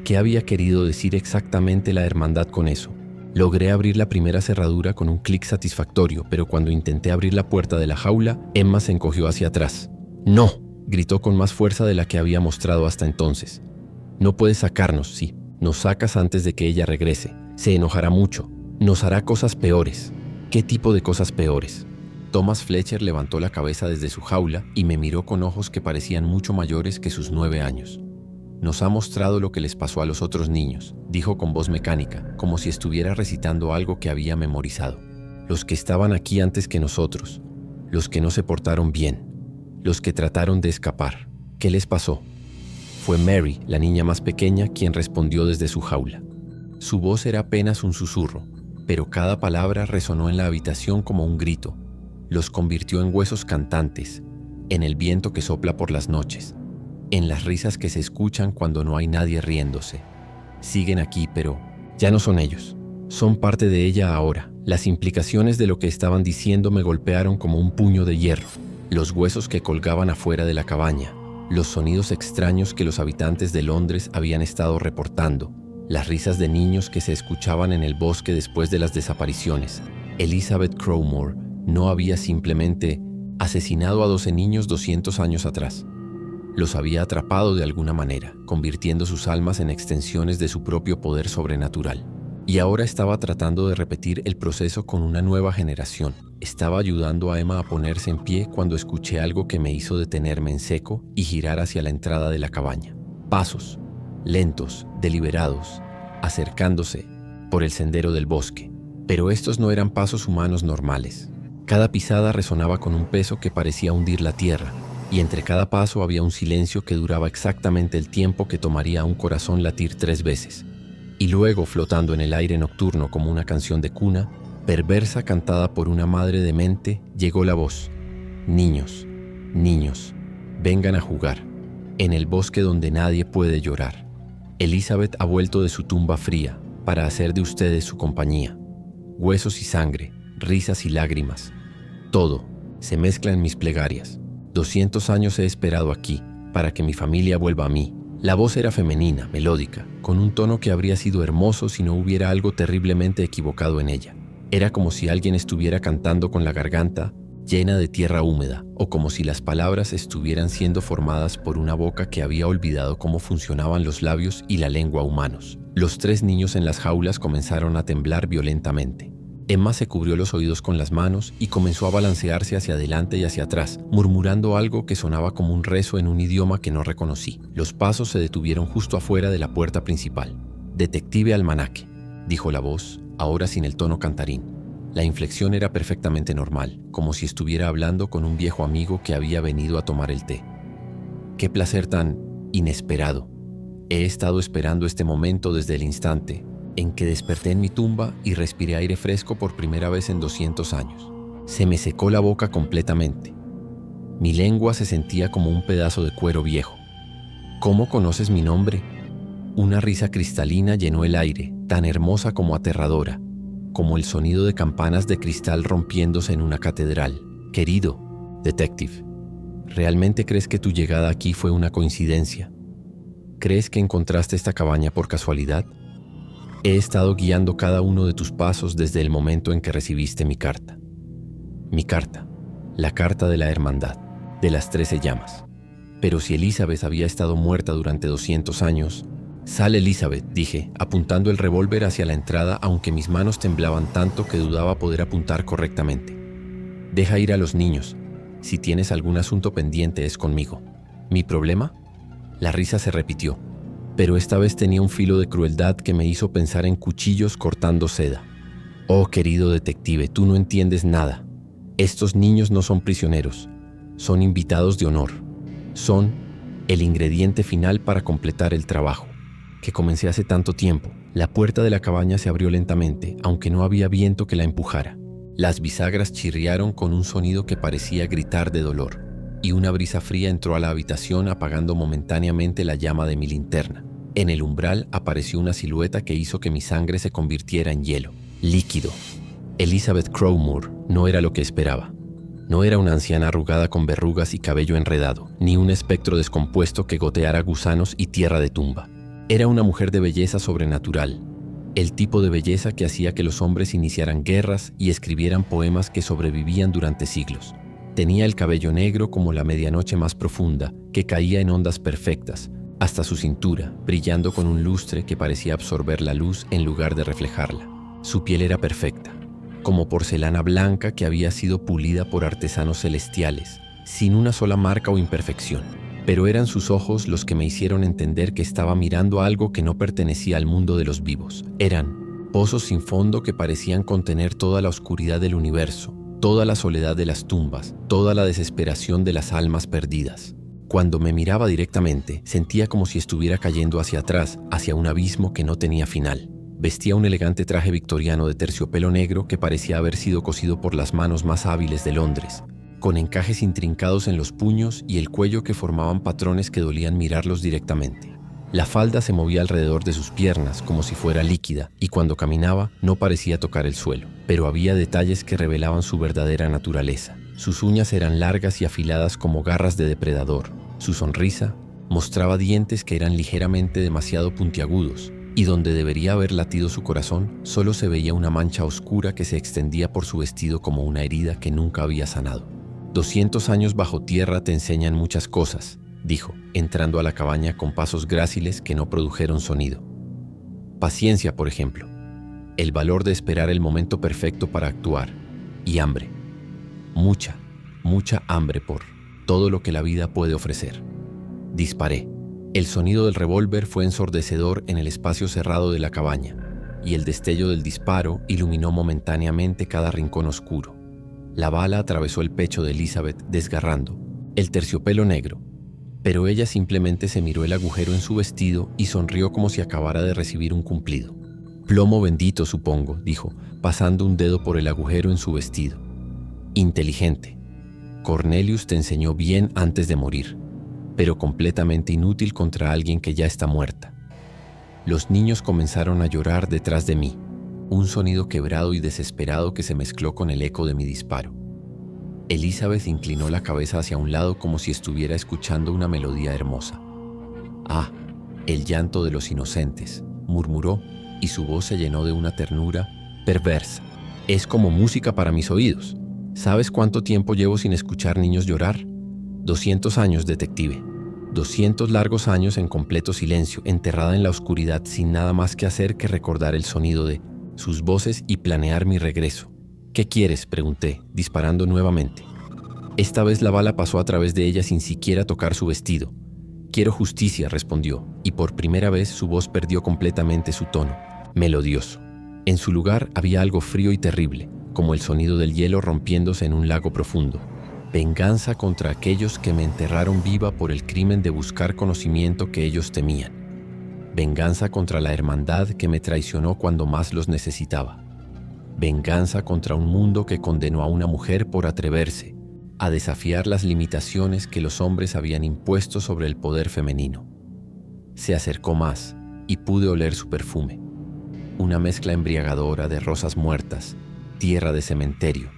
¿Qué había querido decir exactamente la hermandad con eso? Logré abrir la primera cerradura con un clic satisfactorio, pero cuando intenté abrir la puerta de la jaula, Emma se encogió hacia atrás. ¡No!, gritó con más fuerza de la que había mostrado hasta entonces. No puedes sacarnos, sí. Nos sacas antes de que ella regrese. Se enojará mucho. Nos hará cosas peores. ¿Qué tipo de cosas peores? Thomas Fletcher levantó la cabeza desde su jaula y me miró con ojos que parecían mucho mayores que sus 9 años. Nos ha mostrado lo que les pasó a los otros niños, dijo con voz mecánica, como si estuviera recitando algo que había memorizado. Los que estaban aquí antes que nosotros, los que no se portaron bien, los que trataron de escapar. ¿Qué les pasó? Fue Mary, la niña más pequeña, quien respondió desde su jaula. Su voz era apenas un susurro, pero cada palabra resonó en la habitación como un grito. Los convirtió en huesos cantantes, en el viento que sopla por las noches, en las risas que se escuchan cuando no hay nadie riéndose. Siguen aquí, pero ya no son ellos. Son parte de ella ahora. Las implicaciones de lo que estaban diciendo me golpearon como un puño de hierro. Los huesos que colgaban afuera de la cabaña, los sonidos extraños que los habitantes de Londres habían estado reportando, las risas de niños que se escuchaban en el bosque después de las desapariciones. Elizabeth Crowmore no había simplemente asesinado a 12 niños 200 años atrás. Los había atrapado de alguna manera, convirtiendo sus almas en extensiones de su propio poder sobrenatural. Y ahora estaba tratando de repetir el proceso con una nueva generación. Estaba ayudando a Emma a ponerse en pie cuando escuché algo que me hizo detenerme en seco y girar hacia la entrada de la cabaña. Pasos, lentos, deliberados, acercándose por el sendero del bosque. Pero estos no eran pasos humanos normales. Cada pisada resonaba con un peso que parecía hundir la tierra, y entre cada paso había un silencio que duraba exactamente el tiempo que tomaría a un corazón latir 3 veces. Y luego, flotando en el aire nocturno como una canción de cuna, perversa cantada por una madre demente, llegó la voz. Niños, niños, vengan a jugar, en el bosque donde nadie puede llorar. Elizabeth ha vuelto de su tumba fría para hacer de ustedes su compañía. Huesos y sangre, risas y lágrimas. Todo se mezcla en mis plegarias. 200 años he esperado aquí para que mi familia vuelva a mí. La voz era femenina, melódica, con un tono que habría sido hermoso si no hubiera algo terriblemente equivocado en ella. Era como si alguien estuviera cantando con la garganta llena de tierra húmeda, o como si las palabras estuvieran siendo formadas por una boca que había olvidado cómo funcionaban los labios y la lengua humanos. Los 3 niños en las jaulas comenzaron a temblar violentamente. Emma se cubrió los oídos con las manos y comenzó a balancearse hacia adelante y hacia atrás, murmurando algo que sonaba como un rezo en un idioma que no reconocí. Los pasos se detuvieron justo afuera de la puerta principal. «Detective Almanaque», dijo la voz, ahora sin el tono cantarín. La inflexión era perfectamente normal, como si estuviera hablando con un viejo amigo que había venido a tomar el té. «Qué placer tan inesperado. He estado esperando este momento desde el instante en que desperté en mi tumba y respiré aire fresco por primera vez en 200 años. Se me secó la boca completamente. Mi lengua se sentía como un pedazo de cuero viejo. ¿Cómo conoces mi nombre?» Una risa cristalina llenó el aire, tan hermosa como aterradora, como el sonido de campanas de cristal rompiéndose en una catedral. «Querido detective, ¿realmente crees que tu llegada aquí fue una coincidencia? ¿Crees que encontraste esta cabaña por casualidad? He estado guiando cada uno de tus pasos desde el momento en que recibiste mi carta. Mi carta, la carta de la hermandad. de las 13 llamas. Pero si Elizabeth había estado muerta durante 200 años... «Sal, Elizabeth», dije, apuntando el revólver hacia la entrada, aunque mis manos temblaban tanto que dudaba poder apuntar correctamente. «Deja ir a los niños. Si tienes algún asunto pendiente es conmigo». ¿Mi problema? La risa se repitió, pero esta vez tenía un filo de crueldad que me hizo pensar en cuchillos cortando seda. «Oh, querido detective, tú no entiendes nada. Estos niños no son prisioneros, son invitados de honor. Son el ingrediente final para completar el trabajo que comencé hace tanto tiempo». La puerta de la cabaña se abrió lentamente, aunque no había viento que la empujara. Las bisagras chirriaron con un sonido que parecía gritar de dolor, y una brisa fría entró a la habitación apagando momentáneamente la llama de mi linterna. En el umbral apareció una silueta que hizo que mi sangre se convirtiera en hielo, líquido. Elizabeth Crowmore no era lo que esperaba. No era una anciana arrugada con verrugas y cabello enredado, ni un espectro descompuesto que goteara gusanos y tierra de tumba. Era una mujer de belleza sobrenatural, el tipo de belleza que hacía que los hombres iniciaran guerras y escribieran poemas que sobrevivían durante siglos. Tenía el cabello negro como la medianoche más profunda, que caía en ondas perfectas, hasta su cintura, brillando con un lustre que parecía absorber la luz en lugar de reflejarla. Su piel era perfecta, como porcelana blanca que había sido pulida por artesanos celestiales, sin una sola marca o imperfección. Pero eran sus ojos los que me hicieron entender que estaba mirando algo que no pertenecía al mundo de los vivos. Eran pozos sin fondo que parecían contener toda la oscuridad del universo, toda la soledad de las tumbas, toda la desesperación de las almas perdidas. Cuando me miraba directamente, sentía como si estuviera cayendo hacia atrás, hacia un abismo que no tenía final. Vestía un elegante traje victoriano de terciopelo negro que parecía haber sido cosido por las manos más hábiles de Londres, con encajes intrincados en los puños y el cuello que formaban patrones que dolían mirarlos directamente. La falda se movía alrededor de sus piernas como si fuera líquida y cuando caminaba no parecía tocar el suelo, pero había detalles que revelaban su verdadera naturaleza. Sus uñas eran largas y afiladas como garras de depredador. Su sonrisa mostraba dientes que eran ligeramente demasiado puntiagudos y donde debería haber latido su corazón solo se veía una mancha oscura que se extendía por su vestido como una herida que nunca había sanado. 200 años bajo tierra te enseñan muchas cosas, dijo, entrando a la cabaña con pasos gráciles que no produjeron sonido. Paciencia, por ejemplo, el valor de esperar el momento perfecto para actuar, y hambre. Mucha, mucha hambre por todo lo que la vida puede ofrecer. Disparé. El sonido del revólver fue ensordecedor en el espacio cerrado de la cabaña, y el destello del disparo iluminó momentáneamente cada rincón oscuro. La bala atravesó el pecho de Elizabeth desgarrando el terciopelo negro, pero ella simplemente se miró el agujero en su vestido y sonrió como si acabara de recibir un cumplido. «Plomo bendito, supongo», dijo, pasando un dedo por el agujero en su vestido. «Inteligente. Cornelius te enseñó bien antes de morir, pero completamente inútil contra alguien que ya está muerta». Los niños comenzaron a llorar detrás de mí, un sonido quebrado y desesperado que se mezcló con el eco de mi disparo. Elizabeth inclinó la cabeza hacia un lado como si estuviera escuchando una melodía hermosa. «Ah, el llanto de los inocentes», murmuró, y su voz se llenó de una ternura perversa. «Es como música para mis oídos. ¿Sabes cuánto tiempo llevo sin escuchar niños llorar? 200 años, detective. 200 largos años en completo silencio, enterrada en la oscuridad, sin nada más que hacer que recordar el sonido de sus voces y planear mi regreso». «¿Qué quieres?», pregunté, disparando nuevamente. Esta vez la bala pasó a través de ella sin siquiera tocar su vestido. «Quiero justicia», respondió, y por primera vez su voz perdió completamente su tono, melodioso. En su lugar había algo frío y terrible, como el sonido del hielo rompiéndose en un lago profundo. «Venganza contra aquellos que me enterraron viva por el crimen de buscar conocimiento que ellos temían. Venganza contra la hermandad que me traicionó cuando más los necesitaba. Venganza contra un mundo que condenó a una mujer por atreverse a desafiar las limitaciones que los hombres habían impuesto sobre el poder femenino». Se acercó más y pude oler su perfume, una mezcla embriagadora de rosas muertas, tierra de cementerio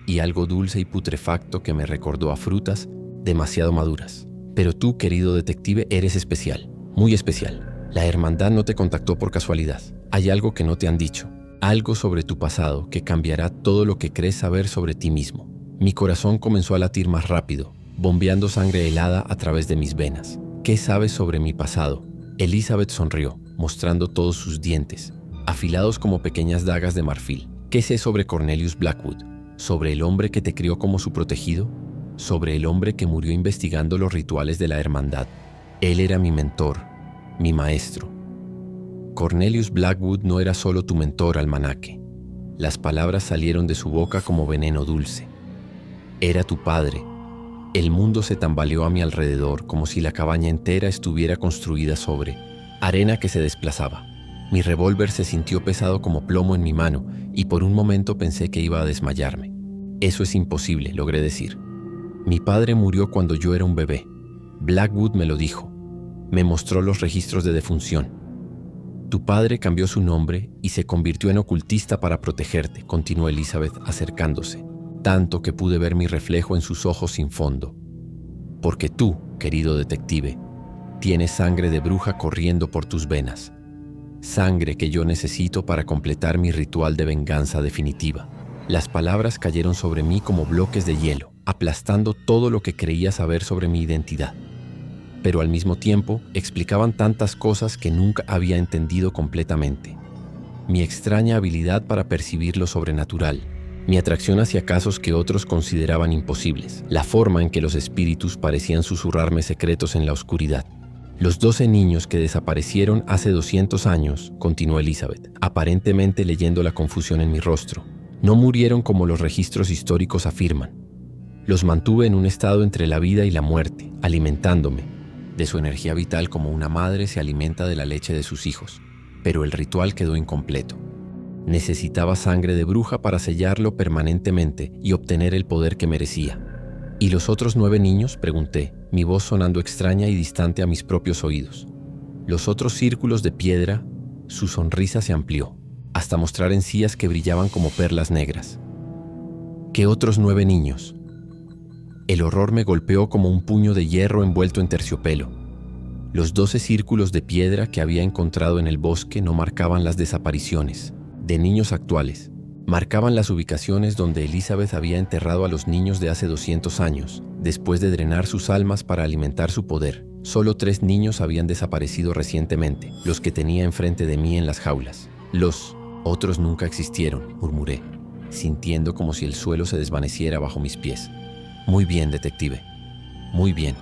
y algo dulce y putrefacto que me recordó a frutas demasiado maduras. «Pero tú, querido detective, eres especial, muy especial. La hermandad no te contactó por casualidad. Hay algo que no te han dicho, algo sobre tu pasado que cambiará todo lo que crees saber sobre ti mismo». Mi corazón comenzó a latir más rápido, bombeando sangre helada a través de mis venas. ¿Qué sabes sobre mi pasado? Elizabeth sonrió, mostrando todos sus dientes, afilados como pequeñas dagas de marfil. ¿Qué sé sobre Cornelius Blackwood? ¿Sobre el hombre que te crió como su protegido? ¿Sobre el hombre que murió investigando los rituales de la hermandad? Él era mi mentor, mi maestro. Cornelius Blackwood no era solo tu mentor, almanaque. Las palabras salieron de su boca como veneno dulce. Era tu padre. El mundo se tambaleó a mi alrededor como si la cabaña entera estuviera construida sobre arena que se desplazaba. Mi revólver se sintió pesado como plomo en mi mano y por un momento pensé que iba a desmayarme. Eso es imposible, logré decir. Mi padre murió cuando yo era un bebé. Blackwood me lo dijo. Me mostró los registros de defunción. Tu padre cambió su nombre y se convirtió en ocultista para protegerte, continuó Elizabeth acercándose, tanto que pude ver mi reflejo en sus ojos sin fondo. Porque tú, querido detective, tienes sangre de bruja corriendo por tus venas. Sangre que yo necesito para completar mi ritual de venganza definitiva. Las palabras cayeron sobre mí como bloques de hielo, aplastando todo lo que creía saber sobre mi identidad. Pero al mismo tiempo explicaban tantas cosas que nunca había entendido completamente. Mi extraña habilidad para percibir lo sobrenatural, mi atracción hacia casos que otros consideraban imposibles, la forma en que los espíritus parecían susurrarme secretos en la oscuridad. Los 12 niños que desaparecieron hace 200 años, continuó Elizabeth, aparentemente leyendo la confusión en mi rostro, no murieron como los registros históricos afirman. Los mantuve en un estado entre la vida y la muerte, alimentándome de su energía vital como una madre se alimenta de la leche de sus hijos. Pero el ritual quedó incompleto. Necesitaba sangre de bruja para sellarlo permanentemente y obtener el poder que merecía. ¿Y los otros 9 niños?, pregunté, mi voz sonando extraña y distante a mis propios oídos. Los otros círculos de piedra, su sonrisa se amplió, hasta mostrar encías que brillaban como perlas negras. ¿Qué otros 9 niños? El horror me golpeó como un puño de hierro envuelto en terciopelo. Los 12 círculos de piedra que había encontrado en el bosque no marcaban las desapariciones de niños actuales. Marcaban las ubicaciones donde Elizabeth había enterrado a los niños de hace 200 años, después de drenar sus almas para alimentar su poder. Solo 3 niños habían desaparecido recientemente, los que tenía enfrente de mí en las jaulas. Los otros nunca existieron, murmuré, sintiendo como si el suelo se desvaneciera bajo mis pies. Muy bien, detective. Muy bien.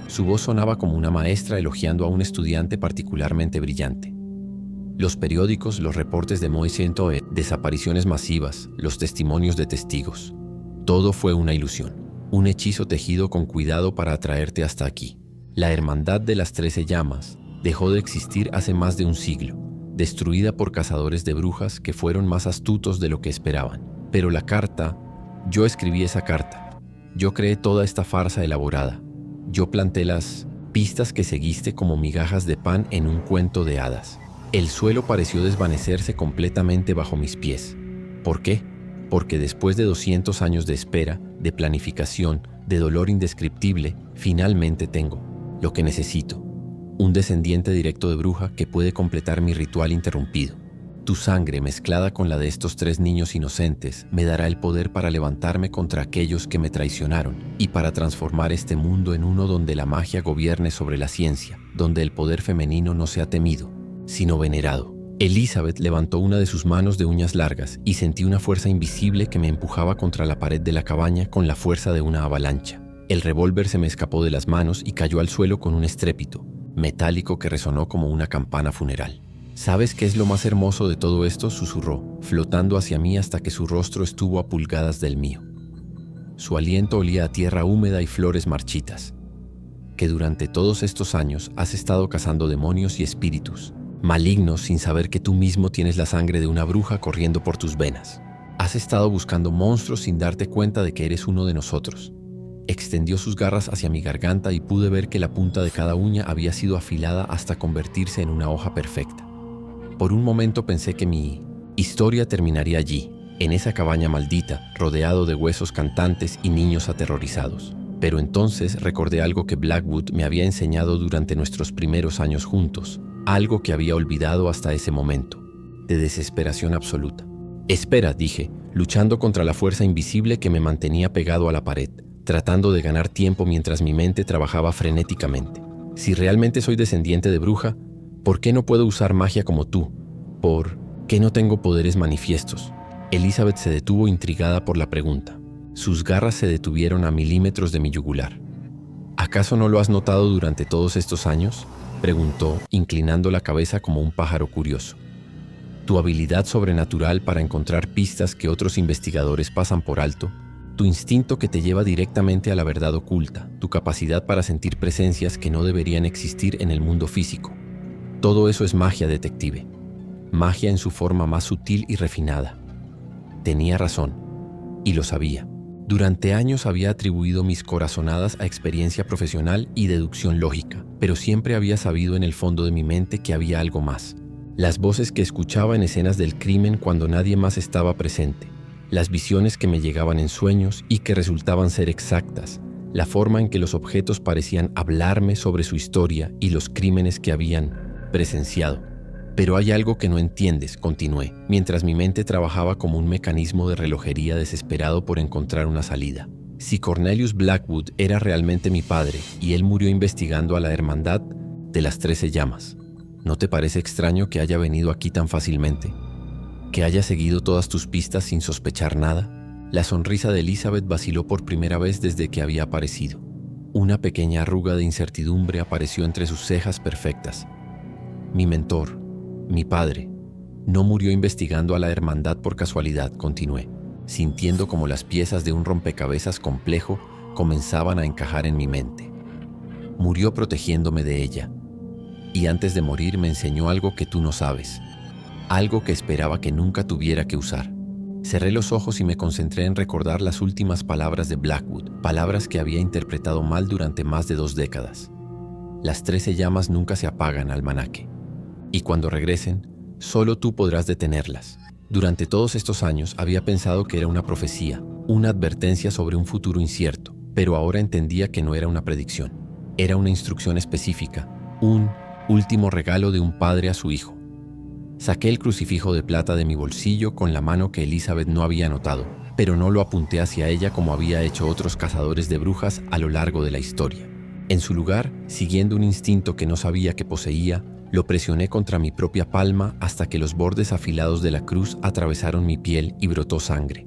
Su voz sonaba como una maestra elogiando a un estudiante particularmente brillante. Los periódicos, los reportes de Moisés, desapariciones masivas, los testimonios de testigos. Todo fue una ilusión, un hechizo tejido con cuidado para atraerte hasta aquí. La Hermandad de las 13 Llamas dejó de existir hace más de un siglo, destruida por cazadores de brujas que fueron más astutos de lo que esperaban. Pero la carta, yo escribí esa carta. Yo creé toda esta farsa elaborada. Yo planté las pistas que seguiste como migajas de pan en un cuento de hadas. El suelo pareció desvanecerse completamente bajo mis pies. ¿Por qué? Porque después de 200 años de espera, de planificación, de dolor indescriptible, finalmente tengo lo que necesito. Un descendiente directo de bruja que puede completar mi ritual interrumpido. Tu sangre, mezclada con la de estos 3 niños inocentes, me dará el poder para levantarme contra aquellos que me traicionaron y para transformar este mundo en uno donde la magia gobierne sobre la ciencia, donde el poder femenino no sea temido, sino venerado. Elizabeth levantó una de sus manos de uñas largas y sentí una fuerza invisible que me empujaba contra la pared de la cabaña con la fuerza de una avalancha. El revólver se me escapó de las manos y cayó al suelo con un estrépito, metálico que resonó como una campana funeral. ¿Sabes qué es lo más hermoso de todo esto?, susurró, flotando hacia mí hasta que su rostro estuvo a pulgadas del mío. Su aliento olía a tierra húmeda y flores marchitas. Que durante todos estos años has estado cazando demonios y espíritus malignos sin saber que tú mismo tienes la sangre de una bruja corriendo por tus venas. Has estado buscando monstruos sin darte cuenta de que eres uno de nosotros. Extendió sus garras hacia mi garganta y pude ver que la punta de cada uña había sido afilada hasta convertirse en una hoja perfecta. Por un momento pensé que mi historia terminaría allí, en esa cabaña maldita, rodeado de huesos cantantes y niños aterrorizados. Pero entonces recordé algo que Blackwood me había enseñado durante nuestros primeros años juntos, algo que había olvidado hasta ese momento, de desesperación absoluta. Espera, dije, luchando contra la fuerza invisible que me mantenía pegado a la pared. tratando de ganar tiempo mientras mi mente trabajaba frenéticamente. Si realmente soy descendiente de bruja, ¿por qué no puedo usar magia como tú? ¿Por qué no tengo poderes manifiestos? Elizabeth se detuvo intrigada por la pregunta. Sus garras se detuvieron a milímetros de mi yugular. ¿Acaso no lo has notado durante todos estos años?, preguntó, inclinando la cabeza como un pájaro curioso. Tu habilidad sobrenatural para encontrar pistas que otros investigadores pasan por alto, tu instinto que te lleva directamente a la verdad oculta, tu capacidad para sentir presencias que no deberían existir en el mundo físico. Todo eso es magia, detective. Magia en su forma más sutil y refinada. Tenía razón, y lo sabía. Durante años había atribuido mis corazonadas a experiencia profesional y deducción lógica, pero siempre había sabido en el fondo de mi mente que había algo más. Las voces que escuchaba en escenas del crimen cuando nadie más estaba presente, las visiones que me llegaban en sueños y que resultaban ser exactas, la forma en que los objetos parecían hablarme sobre su historia y los crímenes que habían presenciado. Pero hay algo que no entiendes, continué, mientras mi mente trabajaba como un mecanismo de relojería desesperado por encontrar una salida. Si Cornelius Blackwood era realmente mi padre y él murió investigando a la Hermandad de las 13 Llamas, ¿no te parece extraño que haya venido aquí tan fácilmente? ¿Que haya seguido todas tus pistas sin sospechar nada? La sonrisa de Elizabeth vaciló por primera vez desde que había aparecido. Una pequeña arruga de incertidumbre apareció entre sus cejas perfectas. Mi mentor, mi padre, no murió investigando a la Hermandad por casualidad, continué, sintiendo como las piezas de un rompecabezas complejo comenzaban a encajar en mi mente. Murió protegiéndome de ella. Y antes de morir me enseñó algo que tú no sabes, algo que esperaba que nunca tuviera que usar. Cerré los ojos y me concentré en recordar las últimas palabras de Blackwood, palabras que había interpretado mal durante más de 2 décadas. Las 13 llamas nunca se apagan, almanaque. Y cuando regresen, solo tú podrás detenerlas. Durante todos estos años había pensado que era una profecía, una advertencia sobre un futuro incierto, pero ahora entendía que no era una predicción. Era una instrucción específica, un último regalo de un padre a su hijo. Saqué el crucifijo de plata de mi bolsillo con la mano que Elizabeth no había notado, pero no lo apunté hacia ella como había hecho otros cazadores de brujas a lo largo de la historia. En su lugar, siguiendo un instinto que no sabía que poseía, lo presioné contra mi propia palma hasta que los bordes afilados de la cruz atravesaron mi piel y brotó sangre.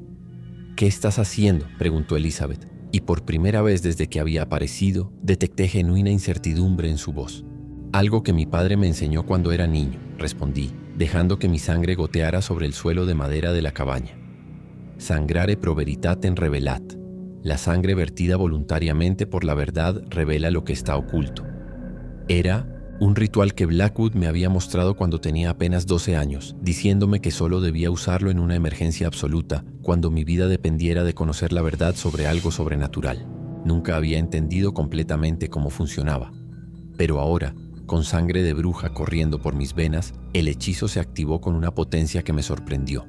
¿Qué estás haciendo?, preguntó Elizabeth, y por primera vez desde que había aparecido, detecté genuina incertidumbre en su voz. Algo que mi padre me enseñó cuando era niño, respondí, dejando que mi sangre goteara sobre el suelo de madera de la cabaña. Sangrare pro veritatem revelat. La sangre vertida voluntariamente por la verdad revela lo que está oculto. Era un ritual que Blackwood me había mostrado cuando tenía apenas 12 años, diciéndome que solo debía usarlo en una emergencia absoluta, cuando mi vida dependiera de conocer la verdad sobre algo sobrenatural. Nunca había entendido completamente cómo funcionaba. Pero ahora, con sangre de bruja corriendo por mis venas, el hechizo se activó con una potencia que me sorprendió.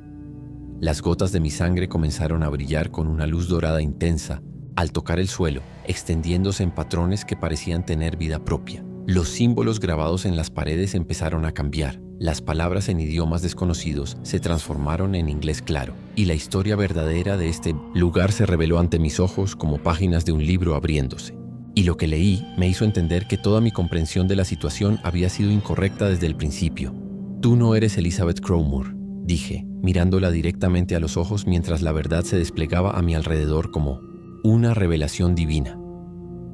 Las gotas de mi sangre comenzaron a brillar con una luz dorada intensa, al tocar el suelo, extendiéndose en patrones que parecían tener vida propia. Los símbolos grabados en las paredes empezaron a cambiar. Las palabras en idiomas desconocidos se transformaron en inglés claro, y la historia verdadera de este lugar se reveló ante mis ojos como páginas de un libro abriéndose. Y lo que leí me hizo entender que toda mi comprensión de la situación había sido incorrecta desde el principio. Tú no eres Elizabeth Crowmore, dije, mirándola directamente a los ojos mientras la verdad se desplegaba a mi alrededor como una revelación divina.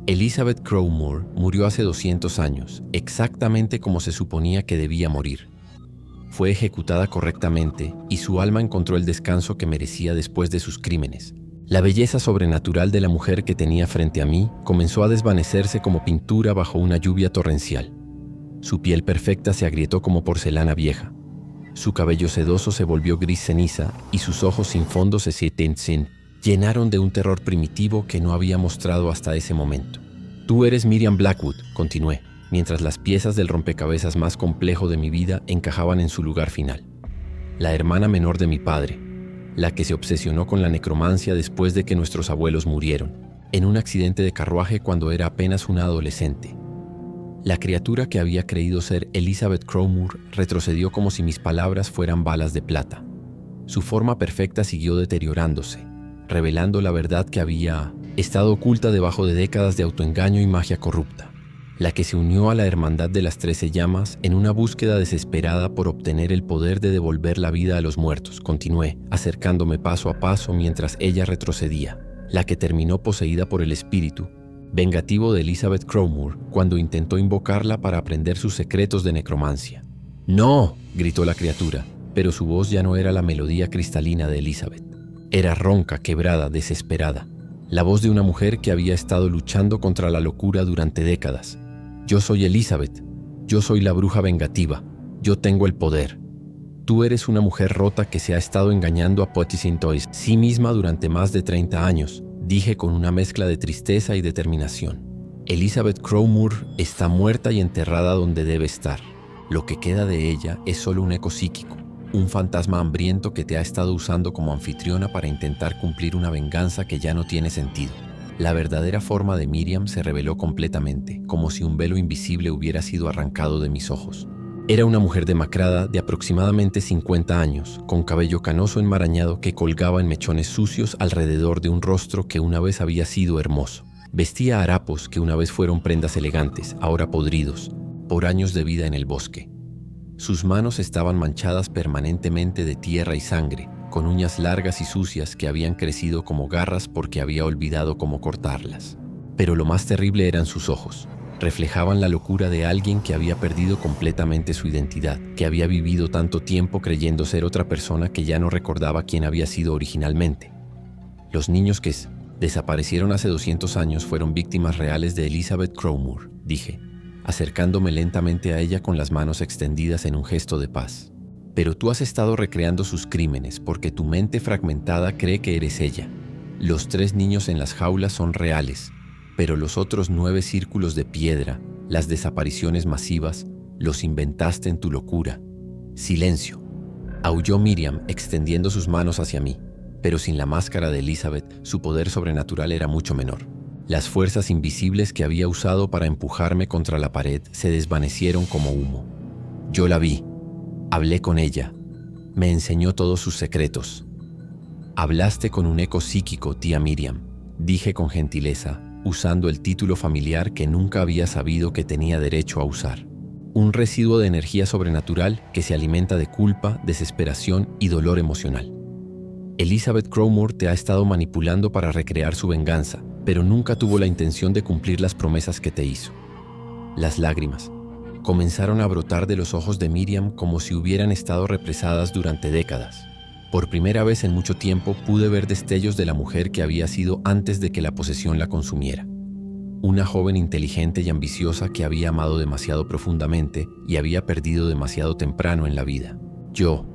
Elizabeth Crowmore murió hace 200 años, exactamente como se suponía que debía morir. Fue ejecutada correctamente y su alma encontró el descanso que merecía después de sus crímenes. La belleza sobrenatural de la mujer que tenía frente a mí comenzó a desvanecerse como pintura bajo una lluvia torrencial. Su piel perfecta se agrietó como porcelana vieja. Su cabello sedoso se volvió gris ceniza y sus ojos sin fondo se llenaron de un terror primitivo que no había mostrado hasta ese momento. Tú eres Miriam Blackwood, continué, mientras las piezas del rompecabezas más complejo de mi vida encajaban en su lugar final. La hermana menor de mi padre, la que se obsesionó con la necromancia después de que nuestros abuelos murieron, en un accidente de carruaje cuando era apenas una adolescente. La criatura que había creído ser Elizabeth Crowmore retrocedió como si mis palabras fueran balas de plata. Su forma perfecta siguió deteriorándose, revelando la verdad que había estado oculta debajo de décadas de autoengaño y magia corrupta, la que se unió a la Hermandad de las 13 Llamas en una búsqueda desesperada por obtener el poder de devolver la vida a los muertos. Continué, acercándome paso a paso mientras ella retrocedía, la que terminó poseída por el espíritu vengativo de Elizabeth Crowmore cuando intentó invocarla para aprender sus secretos de necromancia. ¡No!, gritó la criatura, pero su voz ya no era la melodía cristalina de Elizabeth. Era ronca, quebrada, desesperada. La voz de una mujer que había estado luchando contra la locura durante décadas. Yo soy Elizabeth. Yo soy la bruja vengativa. Yo tengo el poder. Tú eres una mujer rota que se ha estado engañando a Potticintois sí misma durante más de 30 años, dije con una mezcla de tristeza y determinación. Elizabeth Crowmore está muerta y enterrada donde debe estar. Lo que queda de ella es solo un eco psíquico, un fantasma hambriento que te ha estado usando como anfitriona para intentar cumplir una venganza que ya no tiene sentido. La verdadera forma de Miriam se reveló completamente, como si un velo invisible hubiera sido arrancado de mis ojos. Era una mujer demacrada de aproximadamente 50 años, con cabello canoso enmarañado que colgaba en mechones sucios alrededor de un rostro que una vez había sido hermoso. Vestía harapos que una vez fueron prendas elegantes, ahora podridos, por años de vida en el bosque. Sus manos estaban manchadas permanentemente de tierra y sangre, con uñas largas y sucias que habían crecido como garras porque había olvidado cómo cortarlas. Pero lo más terrible eran sus ojos. Reflejaban la locura de alguien que había perdido completamente su identidad, que había vivido tanto tiempo creyendo ser otra persona que ya no recordaba quién había sido originalmente. Los niños que desaparecieron hace 200 años fueron víctimas reales de Elizabeth Crowmore, dije, acercándome lentamente a ella con las manos extendidas en un gesto de paz. Pero tú has estado recreando sus crímenes porque tu mente fragmentada cree que eres ella. Los 3 niños en las jaulas son reales, pero los otros 9 círculos de piedra, las desapariciones masivas, los inventaste en tu locura. Silencio, aulló Miriam extendiendo sus manos hacia mí, pero sin la máscara de Elizabeth, su poder sobrenatural era mucho menor. Las fuerzas invisibles que había usado para empujarme contra la pared se desvanecieron como humo. Yo la vi, hablé con ella, me enseñó todos sus secretos. Hablaste con un eco psíquico, tía Miriam, dije con gentileza, usando el título familiar que nunca había sabido que tenía derecho a usar. Un residuo de energía sobrenatural que se alimenta de culpa, desesperación y dolor emocional. Elizabeth Crowmore te ha estado manipulando para recrear su venganza, pero nunca tuvo la intención de cumplir las promesas que te hizo. Las lágrimas comenzaron a brotar de los ojos de Miriam como si hubieran estado represadas durante décadas. Por primera vez en mucho tiempo pude ver destellos de la mujer que había sido antes de que la posesión la consumiera. Una joven inteligente y ambiciosa que había amado demasiado profundamente y había perdido demasiado temprano en la vida. Yo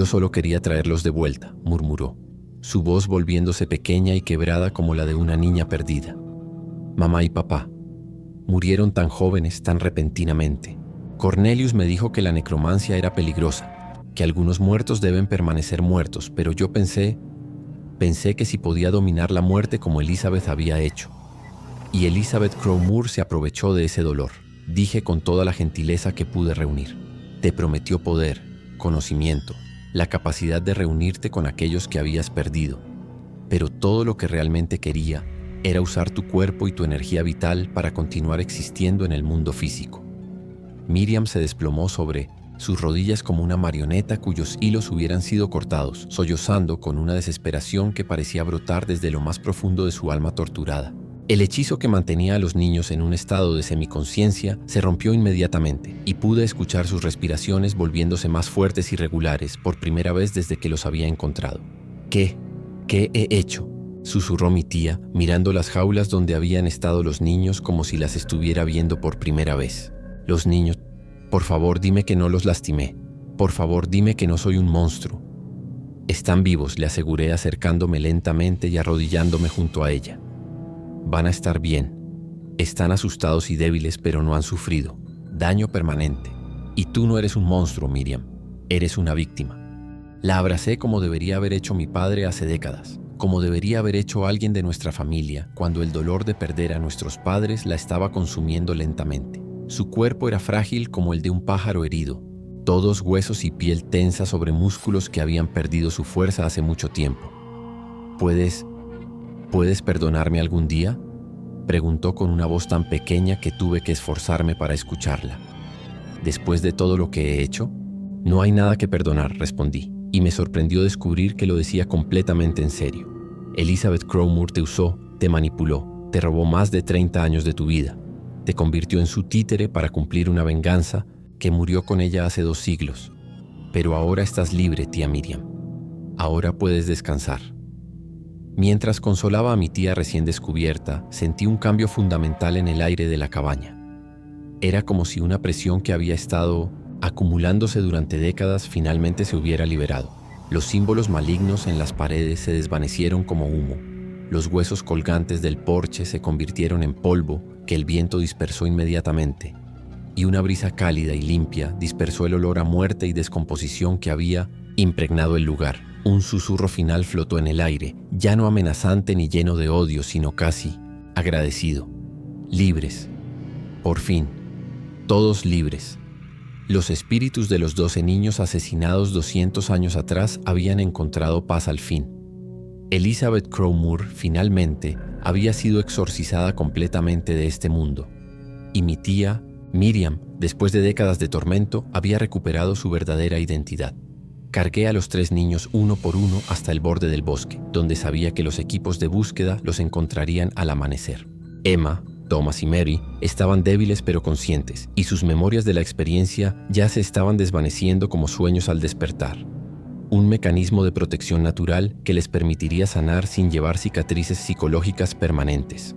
solo quería traerlos de vuelta, murmuró, su voz volviéndose pequeña y quebrada como la de una niña perdida. Mamá y papá murieron tan jóvenes, tan repentinamente. Cornelius me dijo que la necromancia era peligrosa, que algunos muertos deben permanecer muertos, pero yo pensé que si podía dominar la muerte como Elizabeth había hecho. Y Elizabeth Crowmore se aprovechó de ese dolor, dije con toda la gentileza que pude reunir. Te prometió poder, conocimiento, la capacidad de reunirte con aquellos que habías perdido. Pero todo lo que realmente quería era usar tu cuerpo y tu energía vital para continuar existiendo en el mundo físico. Miriam se desplomó sobre sus rodillas como una marioneta cuyos hilos hubieran sido cortados, sollozando con una desesperación que parecía brotar desde lo más profundo de su alma torturada. El hechizo que mantenía a los niños en un estado de semiconciencia se rompió inmediatamente y pude escuchar sus respiraciones volviéndose más fuertes y regulares por primera vez desde que los había encontrado. ¿Qué he hecho?, susurró mi tía, mirando las jaulas donde habían estado los niños como si las estuviera viendo por primera vez. Los niños, por favor dime que no los lastimé. Por favor dime que no soy un monstruo. Están vivos, le aseguré acercándome lentamente y arrodillándome junto a ella. Van a estar bien. Están asustados y débiles, pero no han sufrido daño permanente. Y tú no eres un monstruo, Miriam. Eres una víctima. La abracé como debería haber hecho mi padre hace décadas, como debería haber hecho alguien de nuestra familia cuando el dolor de perder a nuestros padres la estaba consumiendo lentamente. Su cuerpo era frágil como el de un pájaro herido, todos huesos y piel tensa sobre músculos que habían perdido su fuerza hace mucho tiempo. ¿Puedes perdonarme algún día?, preguntó con una voz tan pequeña que tuve que esforzarme para escucharla. ¿Después de todo lo que he hecho? No hay nada que perdonar, respondí, y me sorprendió descubrir que lo decía completamente en serio. Elizabeth Crowmore te usó, te manipuló, te robó más de 30 años de tu vida, te convirtió en su títere para cumplir una venganza que murió con ella hace 2 siglos. Pero ahora estás libre, tía Miriam. Ahora puedes descansar. Mientras consolaba a mi tía recién descubierta, sentí un cambio fundamental en el aire de la cabaña. Era como si una presión que había estado acumulándose durante décadas finalmente se hubiera liberado. Los símbolos malignos en las paredes se desvanecieron como humo. Los huesos colgantes del porche se convirtieron en polvo que el viento dispersó inmediatamente, y una brisa cálida y limpia dispersó el olor a muerte y descomposición que había impregnado el lugar. Un susurro final flotó en el aire, ya no amenazante ni lleno de odio, sino casi agradecido. Libres. Por fin. Todos libres. Los espíritus de los 12 niños asesinados 200 años atrás habían encontrado paz al fin. Elizabeth Crowmore, finalmente, había sido exorcizada completamente de este mundo. Y mi tía, Miriam, después de décadas de tormento, había recuperado su verdadera identidad. Cargué a los 3 niños uno por uno hasta el borde del bosque, donde sabía que los equipos de búsqueda los encontrarían al amanecer. Emma, Thomas y Mary estaban débiles pero conscientes, y sus memorias de la experiencia ya se estaban desvaneciendo como sueños al despertar. Un mecanismo de protección natural que les permitiría sanar sin llevar cicatrices psicológicas permanentes.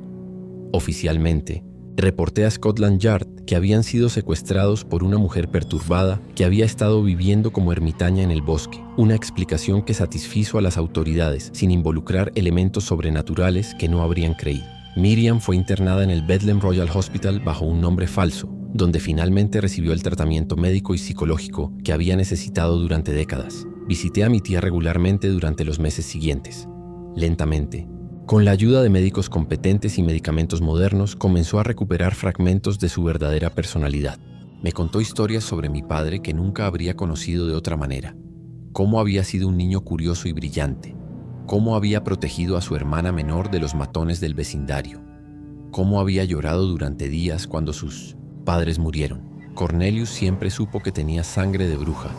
Oficialmente, reporté a Scotland Yard que habían sido secuestrados por una mujer perturbada que había estado viviendo como ermitaña en el bosque, una explicación que satisfizo a las autoridades sin involucrar elementos sobrenaturales que no habrían creído. Miriam fue internada en el Bedlam Royal Hospital bajo un nombre falso, donde finalmente recibió el tratamiento médico y psicológico que había necesitado durante décadas. Visité a mi tía regularmente durante los meses siguientes. Lentamente, con la ayuda de médicos competentes y medicamentos modernos, comenzó a recuperar fragmentos de su verdadera personalidad. Me contó historias sobre mi padre que nunca habría conocido de otra manera. Cómo había sido un niño curioso y brillante. Cómo había protegido a su hermana menor de los matones del vecindario. Cómo había llorado durante días cuando sus padres murieron. Cornelius siempre supo que tenía sangre de bruja,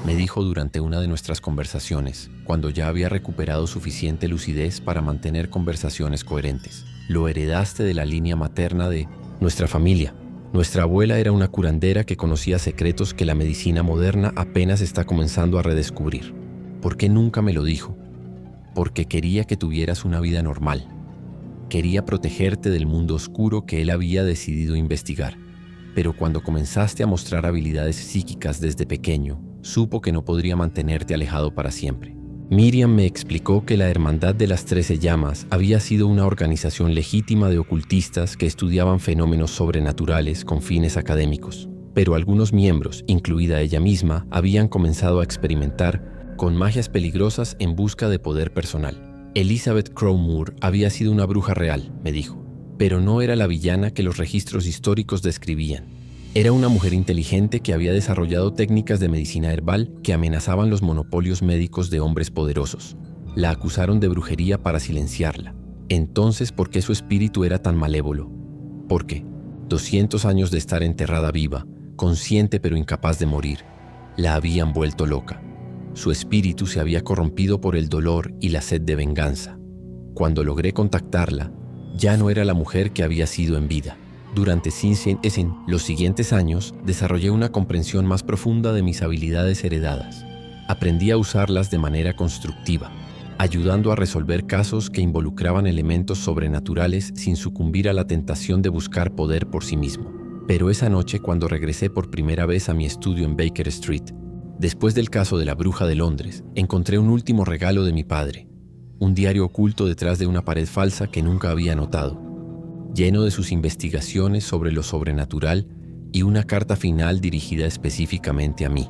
me dijo durante una de nuestras conversaciones, cuando ya había recuperado suficiente lucidez para mantener conversaciones coherentes. Lo heredaste de la línea materna de nuestra familia. Nuestra abuela era una curandera que conocía secretos que la medicina moderna apenas está comenzando a redescubrir. ¿Por qué nunca me lo dijo? Porque quería que tuvieras una vida normal. Quería protegerte del mundo oscuro que él había decidido investigar. Pero cuando comenzaste a mostrar habilidades psíquicas desde pequeño, supo que no podría mantenerte alejado para siempre. Miriam me explicó que la Hermandad de las 13 Llamas había sido una organización legítima de ocultistas que estudiaban fenómenos sobrenaturales con fines académicos. Pero algunos miembros, incluida ella misma, habían comenzado a experimentar con magias peligrosas en busca de poder personal. Elizabeth Crowmore había sido una bruja real, me dijo, pero no era la villana que los registros históricos describían. Era una mujer inteligente que había desarrollado técnicas de medicina herbal que amenazaban los monopolios médicos de hombres poderosos. La acusaron de brujería para silenciarla. Entonces, ¿por qué su espíritu era tan malévolo? Porque, 200 años de estar enterrada viva, consciente pero incapaz de morir, la habían vuelto loca. Su espíritu se había corrompido por el dolor y la sed de venganza. Cuando logré contactarla, ya no era la mujer que había sido en vida. Durante los siguientes años, desarrollé una comprensión más profunda de mis habilidades heredadas. Aprendí a usarlas de manera constructiva, ayudando a resolver casos que involucraban elementos sobrenaturales sin sucumbir a la tentación de buscar poder por sí mismo. Pero esa noche, cuando regresé por primera vez a mi estudio en Baker Street, después del caso de la bruja de Londres, encontré un último regalo de mi padre, un diario oculto detrás de una pared falsa que nunca había notado, lleno de sus investigaciones sobre lo sobrenatural y una carta final dirigida específicamente a mí.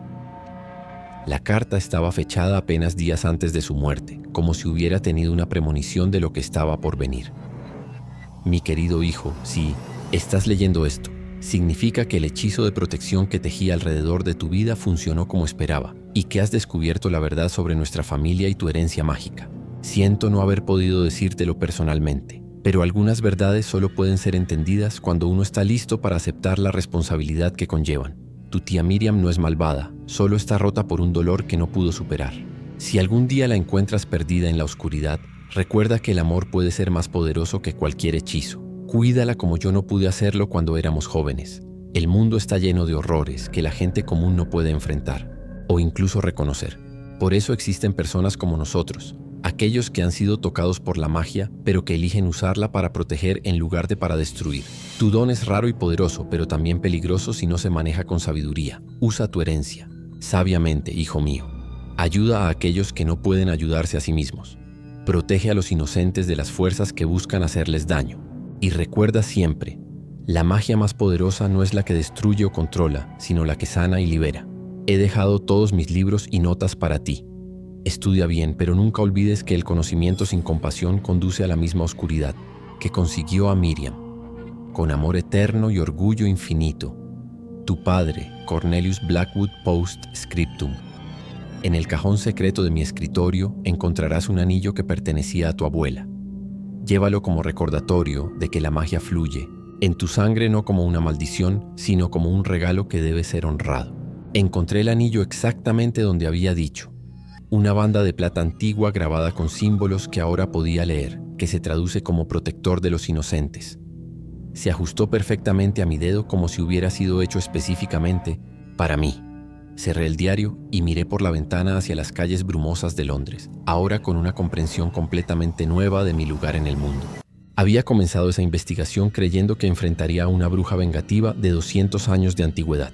La carta estaba fechada apenas días antes de su muerte, como si hubiera tenido una premonición de lo que estaba por venir. Mi querido hijo, si estás leyendo esto, significa que el hechizo de protección que tejí alrededor de tu vida funcionó como esperaba y que has descubierto la verdad sobre nuestra familia y tu herencia mágica. Siento no haber podido decírtelo personalmente, pero algunas verdades solo pueden ser entendidas cuando uno está listo para aceptar la responsabilidad que conllevan. Tu tía Miriam no es malvada, solo está rota por un dolor que no pudo superar. Si algún día la encuentras perdida en la oscuridad, recuerda que el amor puede ser más poderoso que cualquier hechizo. Cuídala como yo no pude hacerlo cuando éramos jóvenes. El mundo está lleno de horrores que la gente común no puede enfrentar o incluso reconocer. Por eso existen personas como nosotros, aquellos que han sido tocados por la magia, pero que eligen usarla para proteger en lugar de para destruir. Tu don es raro y poderoso, pero también peligroso si no se maneja con sabiduría. Usa tu herencia sabiamente, hijo mío. Ayuda a aquellos que no pueden ayudarse a sí mismos. Protege a los inocentes de las fuerzas que buscan hacerles daño. Y recuerda siempre, la magia más poderosa no es la que destruye o controla, sino la que sana y libera. He dejado todos mis libros y notas para ti. Estudia bien, pero nunca olvides que el conocimiento sin compasión conduce a la misma oscuridad que consiguió a Miriam. Con amor eterno y orgullo infinito, tu padre, Cornelius Blackwood Post Scriptum. En el cajón secreto de mi escritorio encontrarás un anillo que pertenecía a tu abuela. Llévalo como recordatorio de que la magia fluye en tu sangre, no como una maldición, sino como un regalo que debe ser honrado. Encontré el anillo exactamente donde había dicho. Una banda de plata antigua grabada con símbolos que ahora podía leer, que se traduce como protector de los inocentes. Se ajustó perfectamente a mi dedo como si hubiera sido hecho específicamente para mí. Cerré el diario y miré por la ventana hacia las calles brumosas de Londres, ahora con una comprensión completamente nueva de mi lugar en el mundo. Había comenzado esa investigación creyendo que enfrentaría a una bruja vengativa de 200 años de antigüedad.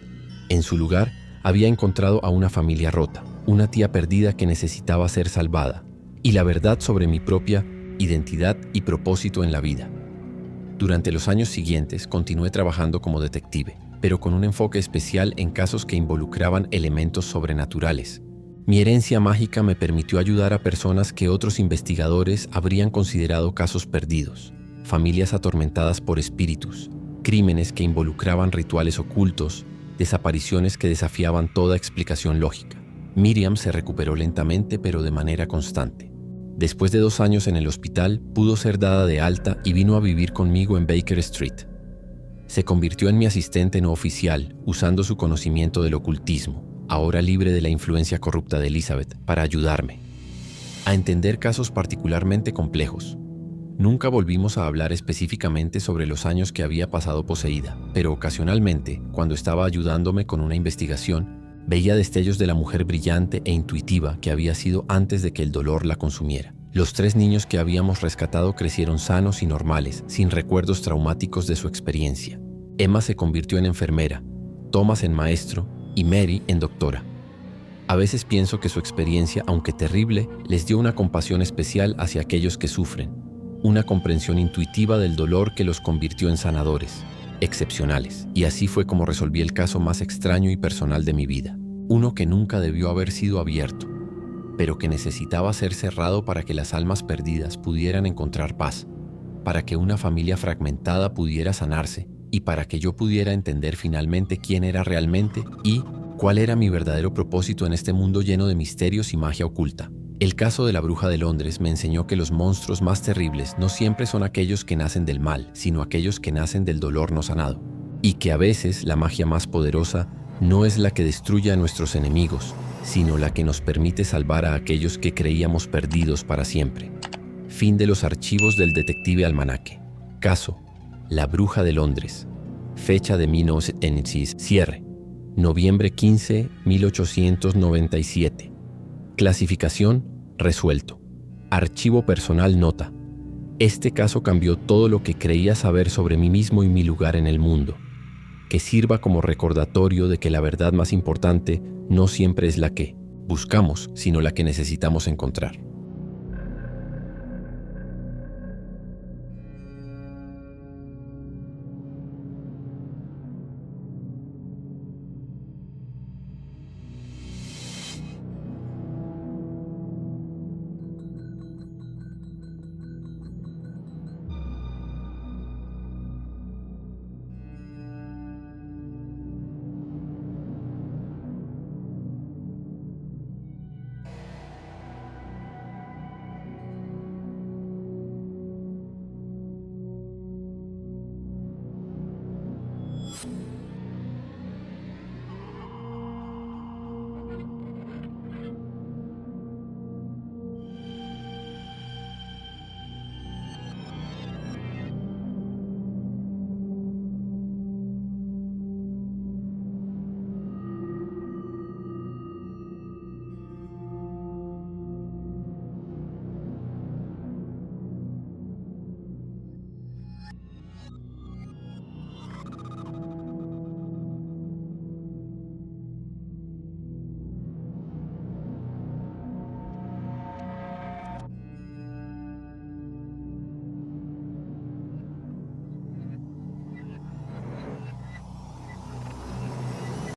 En su lugar, había encontrado a una familia rota, una tía perdida que necesitaba ser salvada, y la verdad sobre mi propia identidad y propósito en la vida. Durante los años siguientes continué trabajando como detective, pero con un enfoque especial en casos que involucraban elementos sobrenaturales. Mi herencia mágica me permitió ayudar a personas que otros investigadores habrían considerado casos perdidos, familias atormentadas por espíritus, crímenes que involucraban rituales ocultos, desapariciones que desafiaban toda explicación lógica. Miriam se recuperó lentamente pero de manera constante. Después de 2 años en el hospital, pudo ser dada de alta y vino a vivir conmigo en Baker Street. Se convirtió en mi asistente no oficial, usando su conocimiento del ocultismo, ahora libre de la influencia corrupta de Elizabeth, para ayudarme a entender casos particularmente complejos. Nunca volvimos a hablar específicamente sobre los años que había pasado poseída, pero ocasionalmente, cuando estaba ayudándome con una investigación, veía destellos de la mujer brillante e intuitiva que había sido antes de que el dolor la consumiera. Los 3 niños que habíamos rescatado crecieron sanos y normales, sin recuerdos traumáticos de su experiencia. Emma se convirtió en enfermera, Thomas en maestro y Mary en doctora. A veces pienso que su experiencia, aunque terrible, les dio una compasión especial hacia aquellos que sufren, una comprensión intuitiva del dolor que los convirtió en sanadores, excepcionales. Y así fue como resolví el caso más extraño y personal de mi vida, uno que nunca debió haber sido abierto, pero que necesitaba ser cerrado para que las almas perdidas pudieran encontrar paz, para que una familia fragmentada pudiera sanarse y para que yo pudiera entender finalmente quién era realmente y cuál era mi verdadero propósito en este mundo lleno de misterios y magia oculta. El caso de la bruja de Londres me enseñó que los monstruos más terribles no siempre son aquellos que nacen del mal, sino aquellos que nacen del dolor no sanado, y que a veces la magia más poderosa no es la que destruye a nuestros enemigos, sino la que nos permite salvar a aquellos que creíamos perdidos para siempre. Fin de los archivos del detective Almanaque. Caso: La bruja de Londres. Fecha de 1996. Cierre: noviembre 15, 1897. Clasificación: resuelto. Archivo personal. Nota: este caso cambió todo lo que creía saber sobre mí mismo y mi lugar en el mundo. Que sirva como recordatorio de que la verdad más importante no siempre es la que buscamos, sino la que necesitamos encontrar.